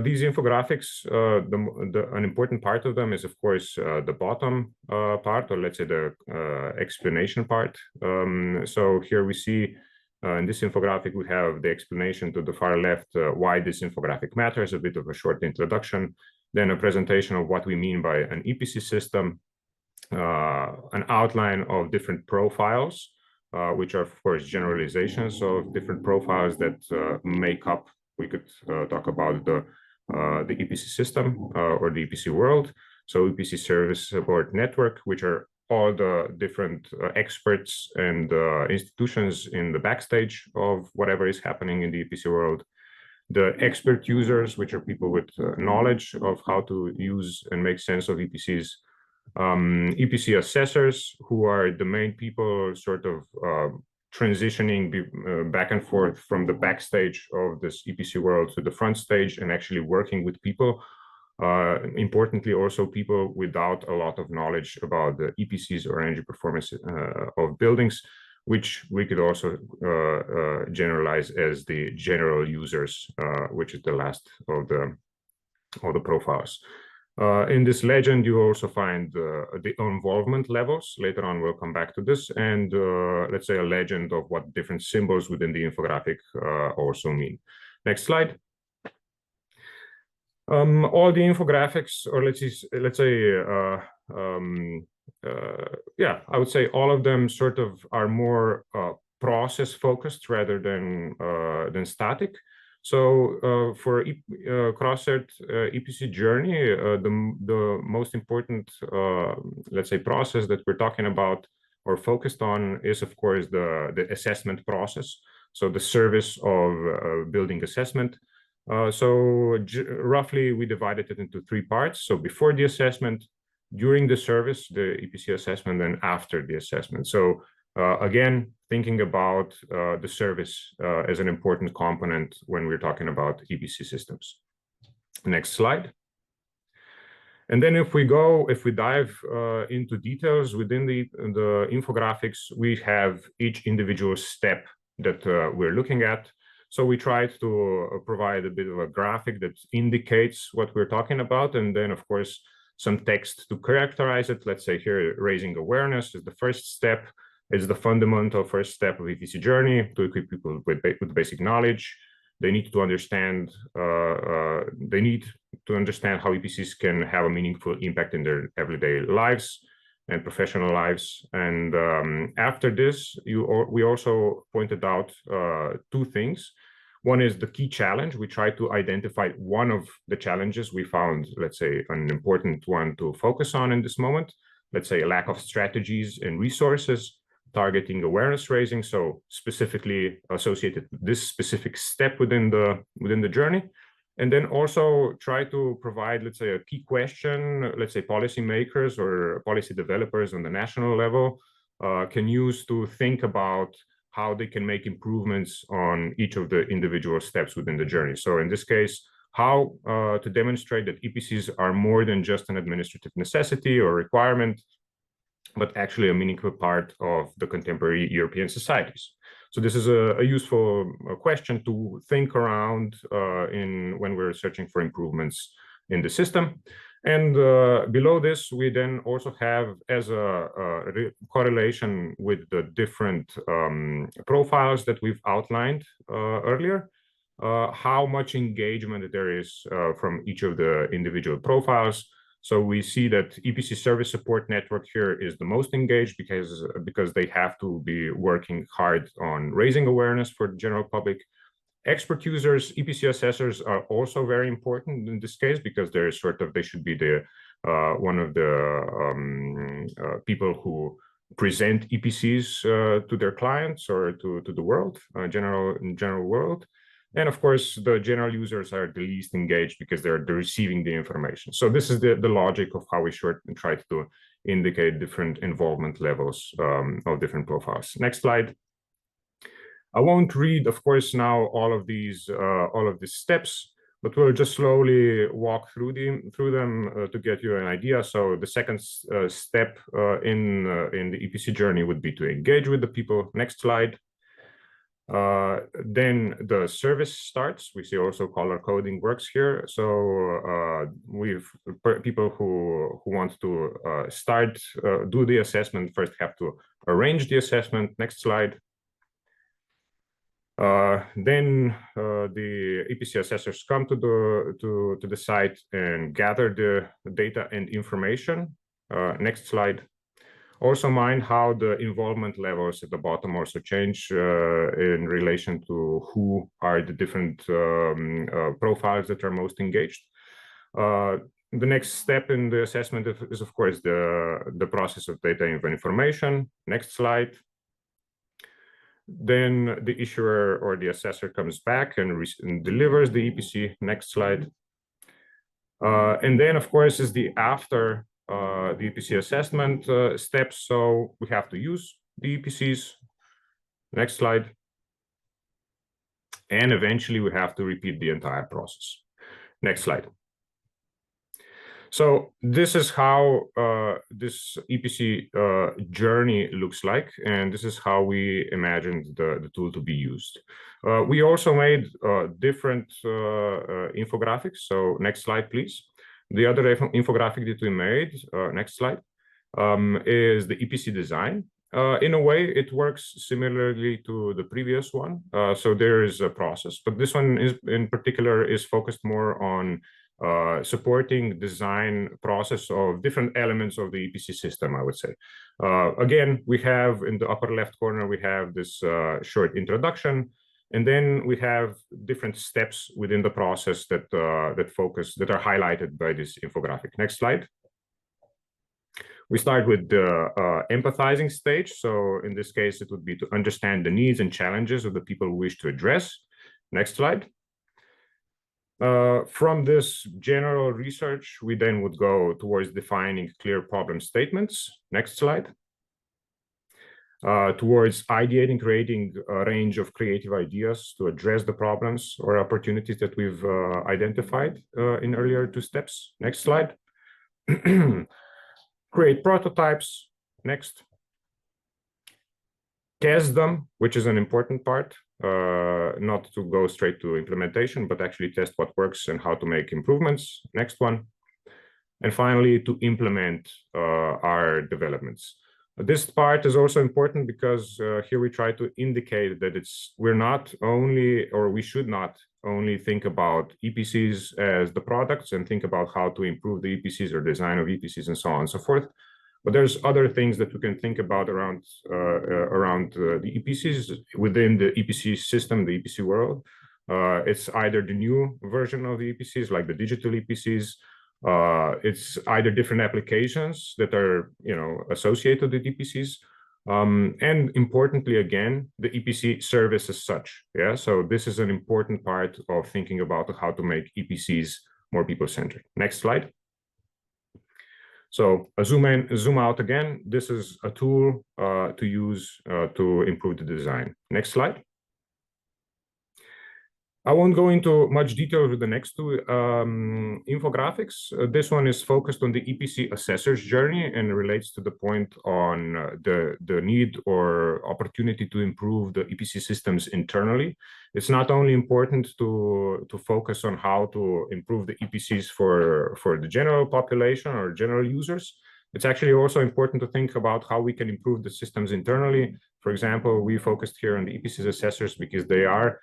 These infographics, an important part of them is, of course, the bottom part, or let's say the explanation part. So here we see in this infographic, we have the explanation to the far left, why this infographic matters, a bit of a short introduction, then a presentation of what we mean by an EPC system, an outline of different profiles, which are, of course, generalizations of different profiles that make up, we could talk about the EPC system or the EPC world. So EPC service support network, which are all the different experts and institutions in the backstage of whatever is happening in the EPC world. The expert users, which are people with knowledge of how to use and make sense of EPCs. EPC assessors, who are the main people sort of transitioning back and forth from the backstage of this EPC world to the front stage and actually working with people. Importantly, also people without a lot of knowledge about the EPCs or energy performance of buildings, which we could also generalize as the general users, which is the last of the profiles. In this legend, you also find the involvement levels. Later on, we'll come back to this, and let's say a legend of what different symbols within the infographic also mean. Next slide. All the infographics, or let's say, yeah, I would say all of them sort of are more process focused rather than static. So for crossCert EPC journey, the most important, let's say, process that we're talking about or focused on is, of course, the assessment process. so the service of building assessment. So roughly we divided it into 3 parts. So before the assessment, during the service, the EPC assessment, and after the assessment. So again, thinking about the service as an important component when we're talking about EPC systems. Next slide. And then if we dive into details within the infographics, we have each individual step that we're looking at. So we tried to provide a bit of a graphic that indicates what we're talking about, and then of course some text to characterize it. Let's say here, raising awareness is the first step. It's the fundamental first step of EPC journey to equip people with basic knowledge. They need to understand. They need to understand how EPCs can have a meaningful impact in their everyday lives and professional lives. And after this, we also pointed out 2 things. One is the key challenge. We tried to identify one of the challenges we found, let's say, an important one to focus on in this moment. Let's say a lack of strategies and resources targeting awareness raising, so specifically associated with this specific step within the journey. And then also try to provide, let's say, a key question, let's say policymakers or policy developers on the national level can use to think about how they can make improvements on each of the individual steps within the journey. So in this case, how to demonstrate that EPCs are more than just an administrative necessity or requirement, but actually a meaningful part of the contemporary European societies. So this is a useful question to think around when we're searching for improvements in the system. And below this, we then also have, as a correlation with the different profiles that we've outlined earlier, how much engagement there is from each of the individual profiles. So we see that EPC service support network here is the most engaged because they have to be working hard on raising awareness for the general public. Expert users, EPC assessors are also very important in this case because they're they should be the one of the people who present EPCs to their clients or to the world, general world. And of course, the general users are the least engaged because they're receiving the information. So this is the logic of how we try to indicate different involvement levels of different profiles. Next slide. I won't read, of course, now all of these steps, but we'll just slowly walk through them to get you an idea. So the second step in the EPC journey would be to engage with the people. Next slide. Then the service starts. We see also color coding works here. So we've people who want to do the assessment first have to arrange the assessment. Next slide. Then the EPC assessors come to the site and gather the data and information. Next slide. Also mind how the involvement levels at the bottom also change in relation to who are the different profiles that are most engaged. The next step in the assessment is of course the process of data and information. Next slide. Then the issuer or the assessor comes back and delivers the EPC. Next slide. And then of course is the after the EPC assessment steps. So we have to use the EPCs. Next slide. And eventually we have to repeat the entire process. Next slide. So this is how this EPC journey looks like, and this is how we imagined the tool to be used. We also made different infographics. So next slide, please. The other infographic that we made, next slide, is the EPC design. In a way, it works similarly to the previous one. So there is a process, but this one in particular is focused more on supporting design process of different elements of the EPC system, I would say. Again, we have in the upper left corner, we have this short introduction. And then we have different steps within the process that are highlighted by this infographic. Next slide. We start with the empathizing stage. So in this case, it would be to understand the needs and challenges of the people we wish to address. Next slide. From this general research, we then would go towards defining clear problem statements. Next slide. Towards ideating, creating a range of creative ideas to address the problems or opportunities that we've identified in earlier two steps. Next slide. Create prototypes. Next. Test them, which is an important part, not to go straight to implementation, but actually test what works and how to make improvements. Next one. And finally, to implement our developments. This part is also important because here we try to indicate that we're not only, or we should not only think about EPCs as the products and think about how to improve the EPCs or design of EPCs and so on and so forth. But there's other things that we can think about around the EPCs within the EPC system, the EPC world. It's either the new version of the EPCs, like the digital EPCs. It's either different applications that are, associated with EPCs, and importantly, again, the EPC service as such. Yeah, so this is an important part of thinking about how to make EPCs more people-centered. Next slide. So zoom in, zoom out again. This is a tool to use to improve the design. Next slide. I won't go into much detail with the next two infographics. This one is focused on the EPC assessor's journey and relates to the point on the need or opportunity to improve the EPC systems internally. It's not only important to focus on how to improve the EPCs for the general population or general users. It's actually also important to think about how we can improve the systems internally. For example, we focused here on the EPC assessors because they are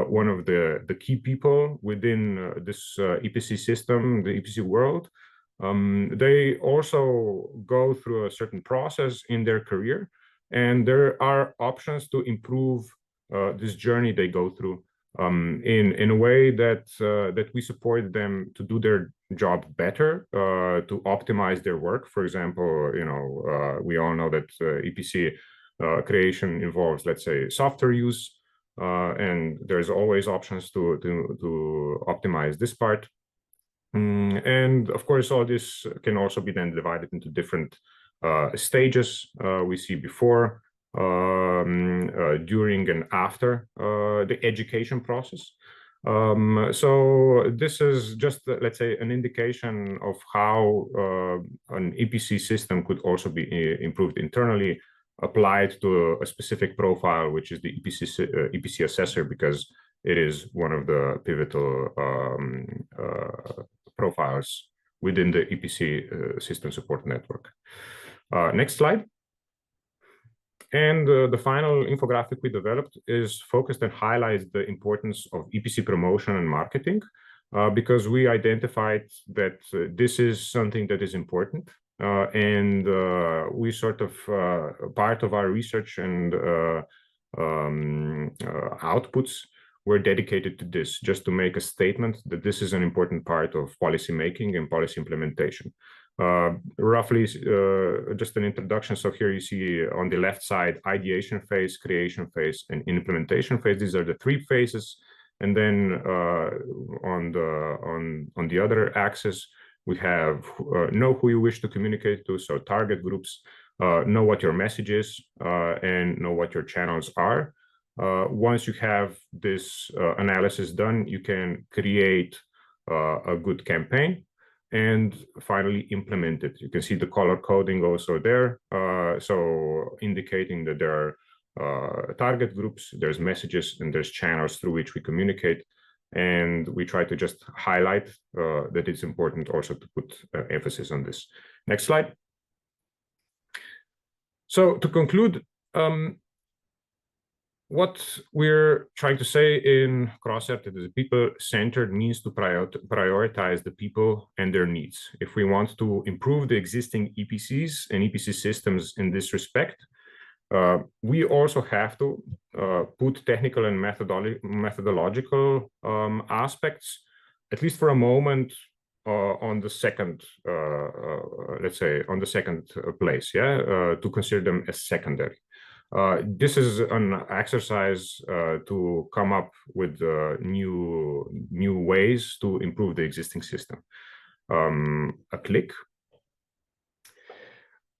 one of the key people within this EPC system, the EPC world. They also go through a certain process in their career, and there are options to improve this journey they go through in a way that we support them to do their job better, to optimize their work. For example, we all know that EPC creation involves, let's say, software use. And there's always options to optimize this part. And of course, all this can also be then divided into different stages we see before, during and after the education process. So this is just, let's say, an indication of how an EPC system could also be improved internally, applied to a specific profile, which is the EPC assessor, because it is one of the pivotal profiles within the EPC system support network. Next slide. And the final infographic we developed is focused and highlights the importance of EPC promotion and marketing, because we identified that this is something that is important. And we sort of, part of our research and outputs were dedicated to this, just to make a statement that this is an important part of policy making and policy implementation. Roughly, just an introduction. So here you see on the left side, ideation phase, creation phase, and implementation phase. These are the three phases. And then on the other axis, we have know who you wish to communicate to, so target groups, know what your message is, and know what your channels are. Once you have this analysis done, you can create a good campaign and finally implement it. You can see the color coding also there, so indicating that there are target groups, there's messages, and there's channels through which we communicate. And we try to just highlight that it's important also to put emphasis on this. Next slide. So to conclude, what we're trying to say in crossCert is that people-centered means to prioritize the people and their needs. If we want to improve the existing EPCs and EPC systems in this respect, we also have to put technical and methodological aspects, at least for a moment, on the second, let's say, on the second place, yeah, to consider them as secondary. This is an exercise to come up with new ways to improve the existing system. A click.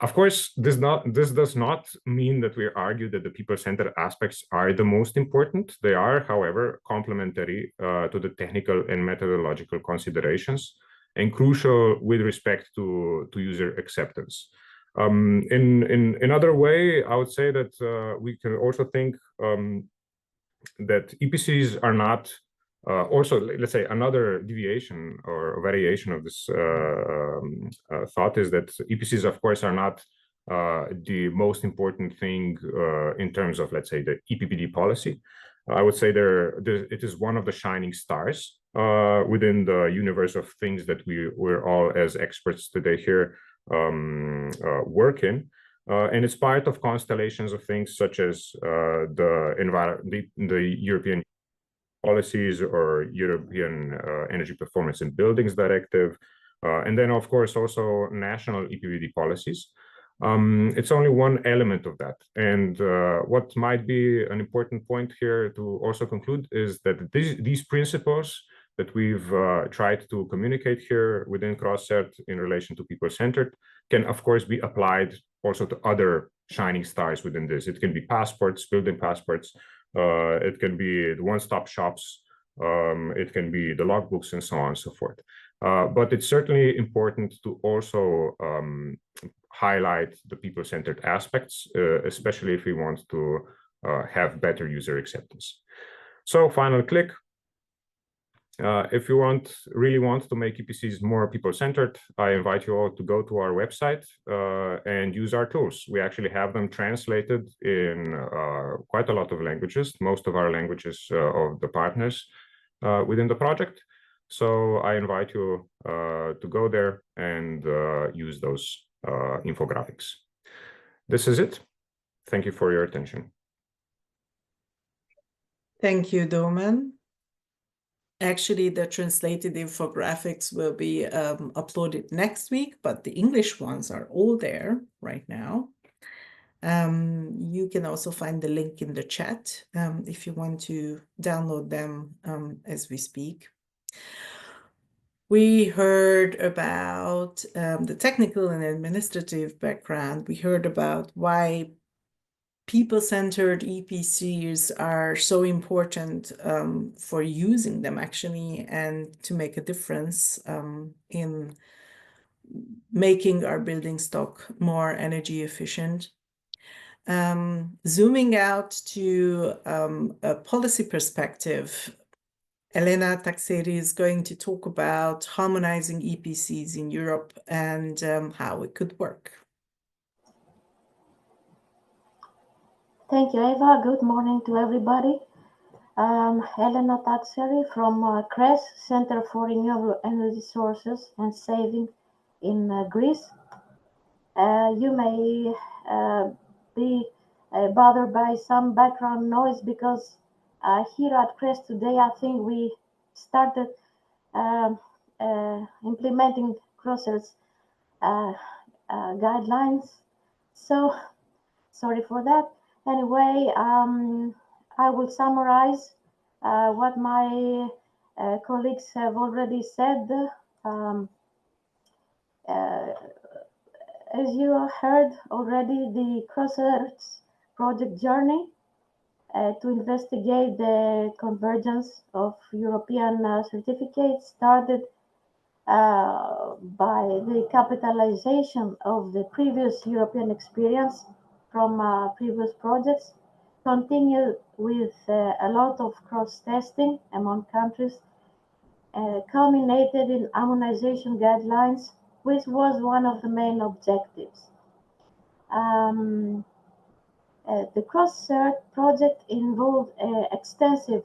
Of course, this does not mean that we argue that the people-centered aspects are the most important. They are, however, complementary to the technical and methodological considerations and crucial with respect to user acceptance. In other way, I would say that we can also think that EPCs are not also, let's say, another deviation or variation of this thought is that EPCs, of course, are not the most important thing in terms of, let's say, the EPPD policy. I would say it is one of the shining stars within the universe of things that we're all as experts today here work in. And it's part of constellations of things such as the European policies or European Energy Performance in Buildings Directive, and then, of course, also national EPBD policies. It's only one element of that. And what might be an important point here to also conclude is that these principles that we've tried to communicate here within crossCert in relation to people-centered can, of course, be applied also to other shining stars within this. It can be passports, building passports. It can be the one-stop shops. It can be the logbooks and so on and so forth. But it's certainly important to also highlight the people-centered aspects, especially if we want to have better user acceptance. So final click. If you really want to make EPCs more people-centered, I invite you all to go to our website and use our tools. We actually have them translated in quite a lot of languages, most of our languages of the partners within the project. So I invite you to go there and use those infographics. This is it. Thank you for your attention. Thank you, Domen. Actually, the translated infographics will be uploaded next week, but the English ones are all there right now. You can also find the link in the chat if you want to download them as we speak. We heard about the technical and administrative background. We heard about why people-centered EPCs are so important for using them actually and to make a difference in making our building stock more energy efficient. Zooming out to a policy perspective, Elena Taxeri is going to talk about harmonizing EPCs in Europe and how it could work. Thank you, Eva. Good morning to everybody. Elena Taxeri from CRES, Center for Renewable Energy Sources and Saving in Greece. You may be bothered by some background noise because here at CRES today, I think we started implementing crossCert's guidelines. So sorry for that. Anyway, I will summarize what my colleagues have already said. As you heard already, the crossCert's project journey to investigate the convergence of European certificates started by the capitalization of the previous European experience from previous projects, continued with a lot of cross-testing among countries, culminated in harmonization guidelines, which was one of the main objectives. The crossCert project involved extensive,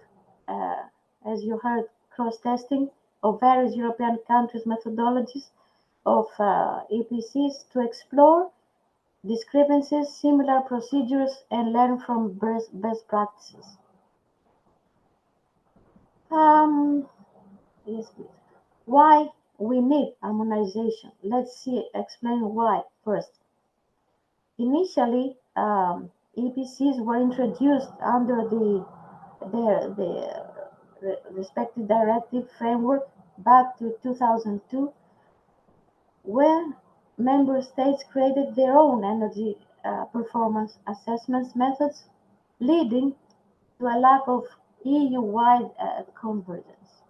as you heard, cross-testing of various European countries' methodologies of EPCs to explore discrepancies, similar procedures, and learn from best practices. Why we need harmonization? Let's explain why first. Initially, EPCs were introduced under the respective directive framework back to 2002, when member states created their own energy performance assessments methods, leading to a lack of EU-wide convergence.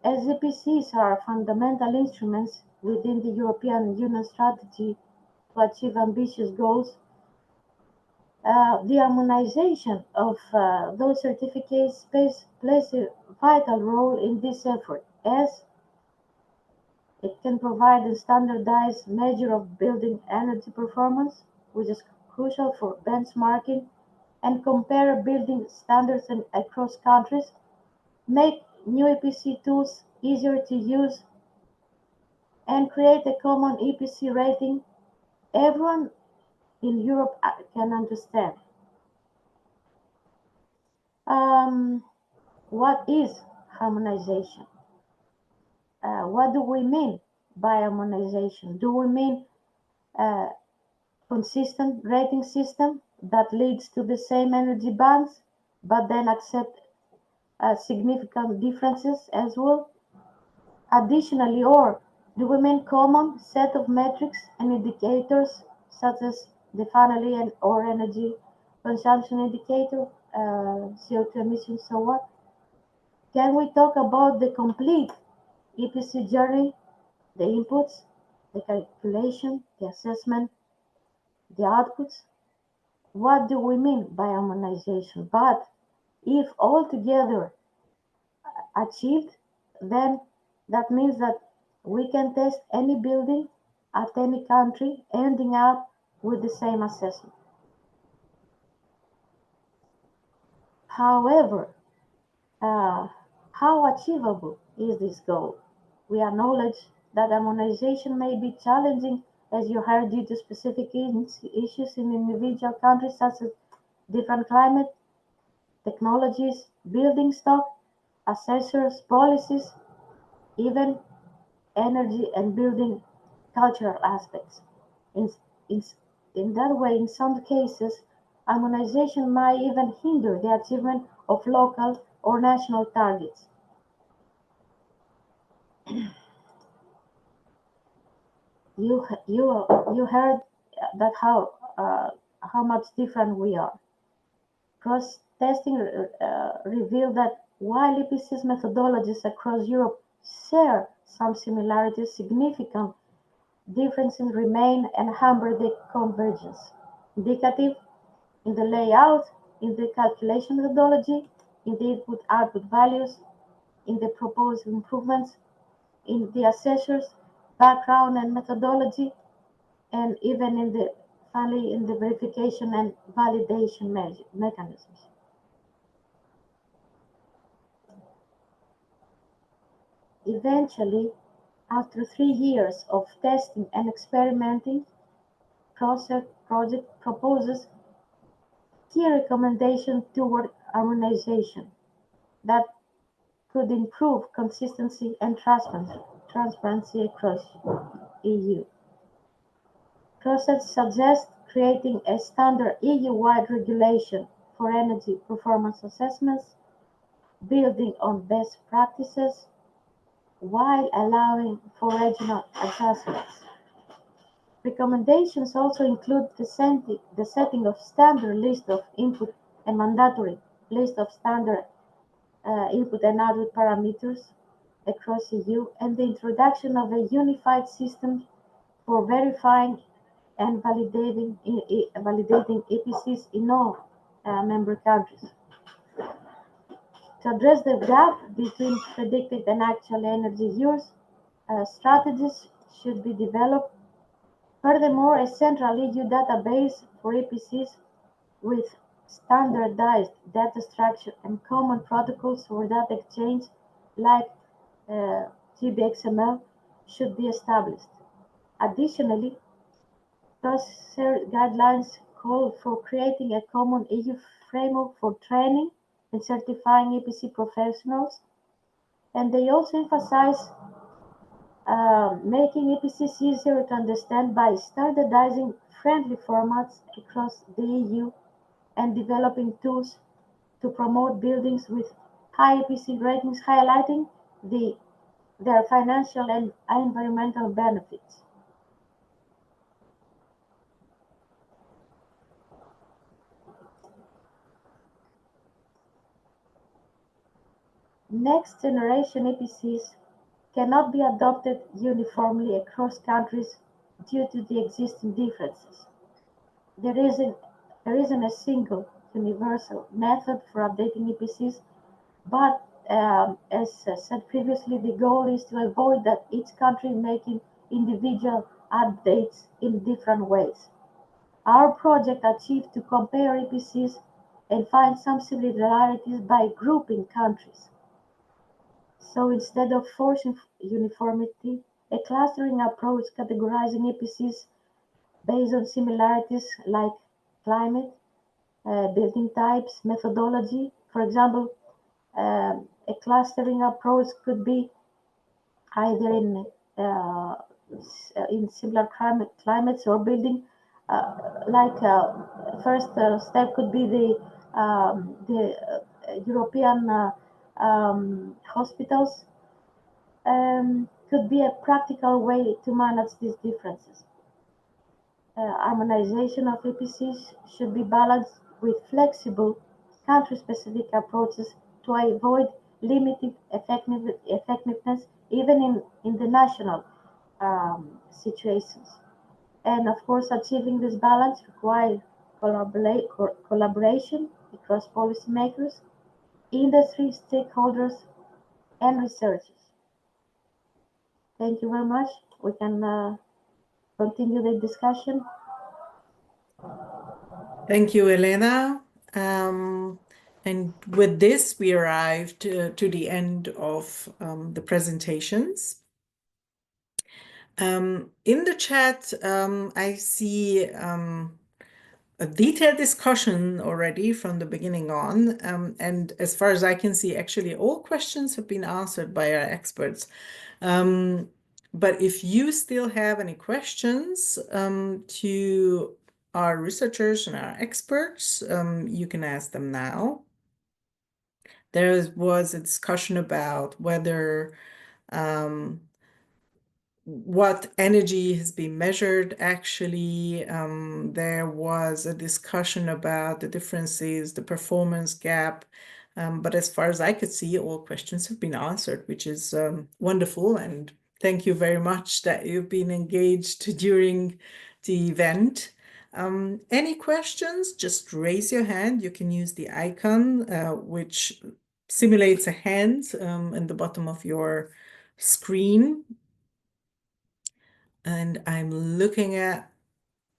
As EPCs are fundamental instruments within the European Union strategy to achieve ambitious goals, the harmonization of those certificates plays a vital role in this effort, as it can provide a standardized measure of building energy performance, which is crucial for benchmarking and compare building standards across countries, make new EPC tools easier to use, and create a common EPC rating everyone in Europe can understand. What is harmonization? What do we mean by harmonization? Do we mean a consistent rating system that leads to the same energy bands, but then accept significant differences as well? Additionally, or do we mean common set of metrics and indicators such as the funnel or energy consumption indicator, CO2 emissions, so what? Can we talk about the complete EPC journey, the inputs, the calculation, the assessment, the outputs? What do we mean by harmonization? But if all together achieved, then that means that we can test any building at any country, ending up with the same assessment. However, how achievable is this goal? We acknowledge that harmonization may be challenging, as you heard, due to specific issues in individual countries, such as different climate, technologies, building stock, assessors, policies, even energy and building cultural aspects. In that way, in some cases, harmonization might even hinder the achievement of local or national targets. You heard that how much different we are. Cross testing revealed that while EPCs methodologies across Europe share some similarities, significant differences remain and hamper the convergence. Indicative in the layout, in the calculation methodology, in the input-output values, in the proposed improvements, in the assessor's background and methodology, and even in the finally in the verification and validation mechanisms. Eventually, after 3 years of testing and experimenting, crossCert project proposes key recommendations toward harmonization that could improve consistency and transparency across EU. crossCert suggests creating a standard EU-wide regulation for energy performance assessments, building on best practices, while allowing for regional adjustments. Recommendations also include the setting of standard list of input and mandatory list of standard input and output parameters across EU, and the introduction of a unified system for verifying and validating EPCs in all member countries. To address the gap between predicted and actual energy use, strategies should be developed. Furthermore, a central EU database for EPCs with standardized data structure and common protocols for data exchange like GBXML should be established. Additionally, crossCert guidelines call for creating a common EU framework for training and certifying EPC professionals, and they also emphasize making EPCs easier to understand by standardizing friendly formats across the EU and developing tools to promote buildings with high EPC ratings, highlighting their financial and environmental benefits. Next generation EPCs cannot be adopted uniformly across countries due to the existing differences. There isn't a single universal method for updating EPCs, but as said previously, the goal is to avoid that each country making individual updates in different ways. Our project achieved to compare EPCs and find some similarities by grouping countries. So instead of forcing uniformity, a clustering approach categorizing EPCs based on similarities like climate, building types, methodology. For example, a clustering approach could be either in similar climates or building. First step could be the European hospitals. Could be a practical way to manage these differences. Harmonization of EPCs should be balanced with flexible country-specific approaches to avoid limited effectiveness even in the national situations. And of course, achieving this balance requires collaboration across policymakers, industry stakeholders, and researchers. Thank you very much. We can continue the discussion. Thank you, Elena. And with this, we arrived to the end of the presentations. In the chat, I see a detailed discussion already from the beginning on. And as far as I can see, actually all questions have been answered by our experts. But if you still have any questions to our researchers and our experts, you can ask them now. There was a discussion about whether what energy has been measured. Actually, there was a discussion about the differences, the performance gap. But as far as I could see, all questions have been answered, which is wonderful. And thank you very much that you've been engaged during the event. Any questions? Just raise your hand. You can use the icon, which simulates a hand in the bottom of your screen. And I'm looking at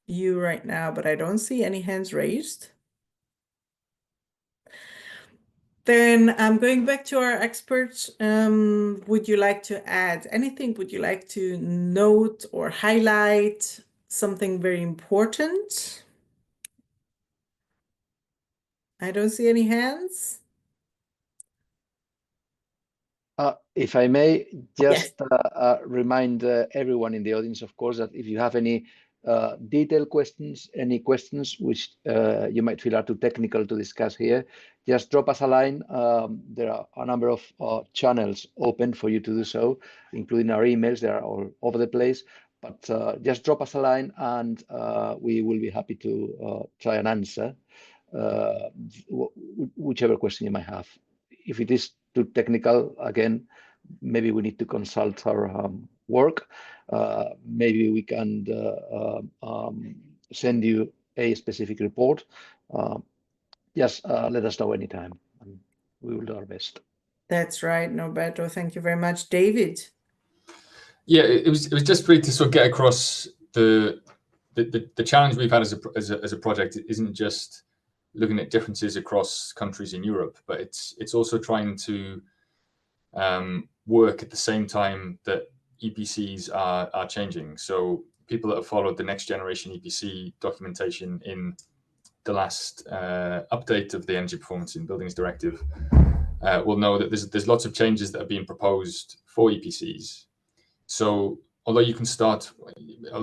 you right now, but I don't see any hands raised. Then I'm going back to our experts. Would you like to add anything? Would you like to note or highlight something very important? I don't see any hands. If I may just remind everyone in the audience, of course, that if you have any detailed questions, any questions which you might feel are too technical to discuss here, just drop us a line. There are a number of channels open for you to do so, including our emails. They are all over the place. But just drop us a line and we will be happy to try and answer whichever question you might have. If it is too technical, again, maybe we need to consult our work. Maybe we can send you a specific report. Just let us know anytime, and we will do our best. That's right, Norberto. Thank you very much. David? Yeah, it was just really to sort of get across the challenge we've had as a project isn't just looking at differences across countries in Europe, but it's also trying to work at the same time that EPCs are changing. So people that have followed the next generation EPC documentation in the last update of the Energy Performance in Buildings Directive will know that there's lots of changes that are being proposed for EPCs. So although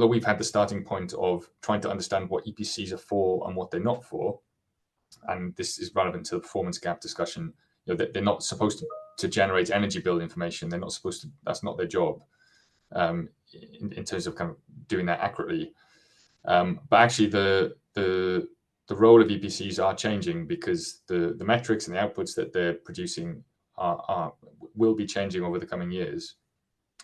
we've had the starting point of trying to understand what EPCs are for and what they're not for, and this is relevant to the performance gap discussion, they're not supposed to generate energy bill information. They're not supposed to, that's not their job in terms of kind of doing that accurately. But actually the role of EPCs are changing, because the metrics and the outputs that they're producing will be changing over the coming years.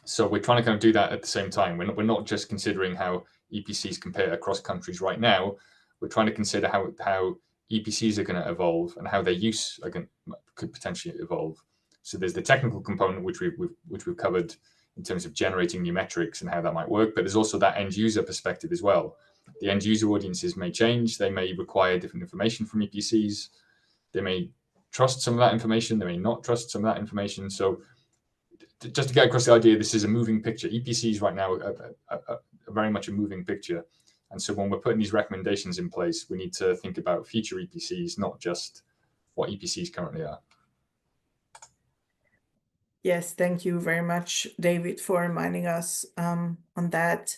So we're trying to kind of do that at the same time. We're not just considering how EPCs compare across countries right now. We're trying to consider how EPCs are going to evolve and how their use could potentially evolve. So there's the technical component, which we've covered in terms of generating new metrics and how that might work. But there's also that end user perspective as well. The end user audiences may change. They may require different information from EPCs. They may trust some of that information. They may not trust some of that information. So just to get across the idea, this is a moving picture. EPCs right now are very much a moving picture. And so when we're putting these recommendations in place, we need to think about future EPCs, not just what EPCs currently are. Yes, thank you very much, David, for reminding us on that.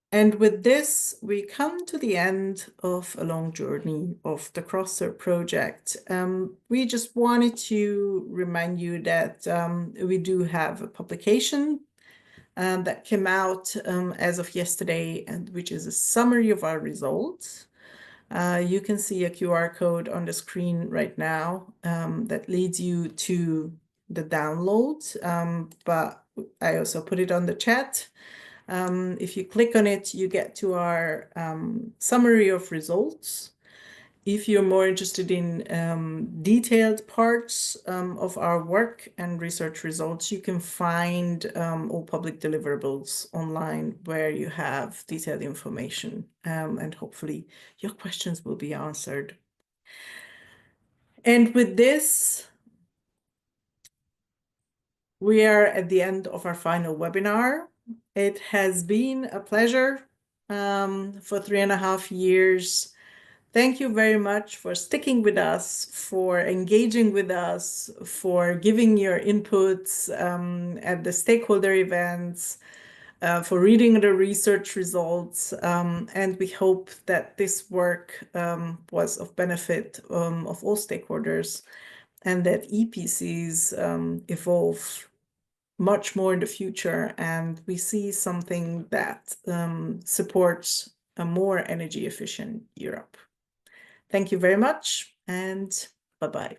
And with this, we come to the end of a long journey of the crossCert project. We just wanted to remind you that we do have a publication that came out as of yesterday, and which is a summary of our results. You can see a QR code on the screen right now that leads you to the download, but I also put it on the chat. If you click on it, you get to our summary of results. If you're more interested in detailed parts of our work and research results, you can find all public deliverables online where you have detailed information, and hopefully your questions will be answered. And with this, we are at the end of our final webinar. It has been a pleasure for 3.5 years. Thank you very much for sticking with us, for engaging with us, for giving your inputs at the stakeholder events, for reading the research results. And we hope that this work was of benefit of all stakeholders, and that EPCs evolve much more in the future, and we see something that supports a more energy efficient Europe. Thank you very much, and bye-bye.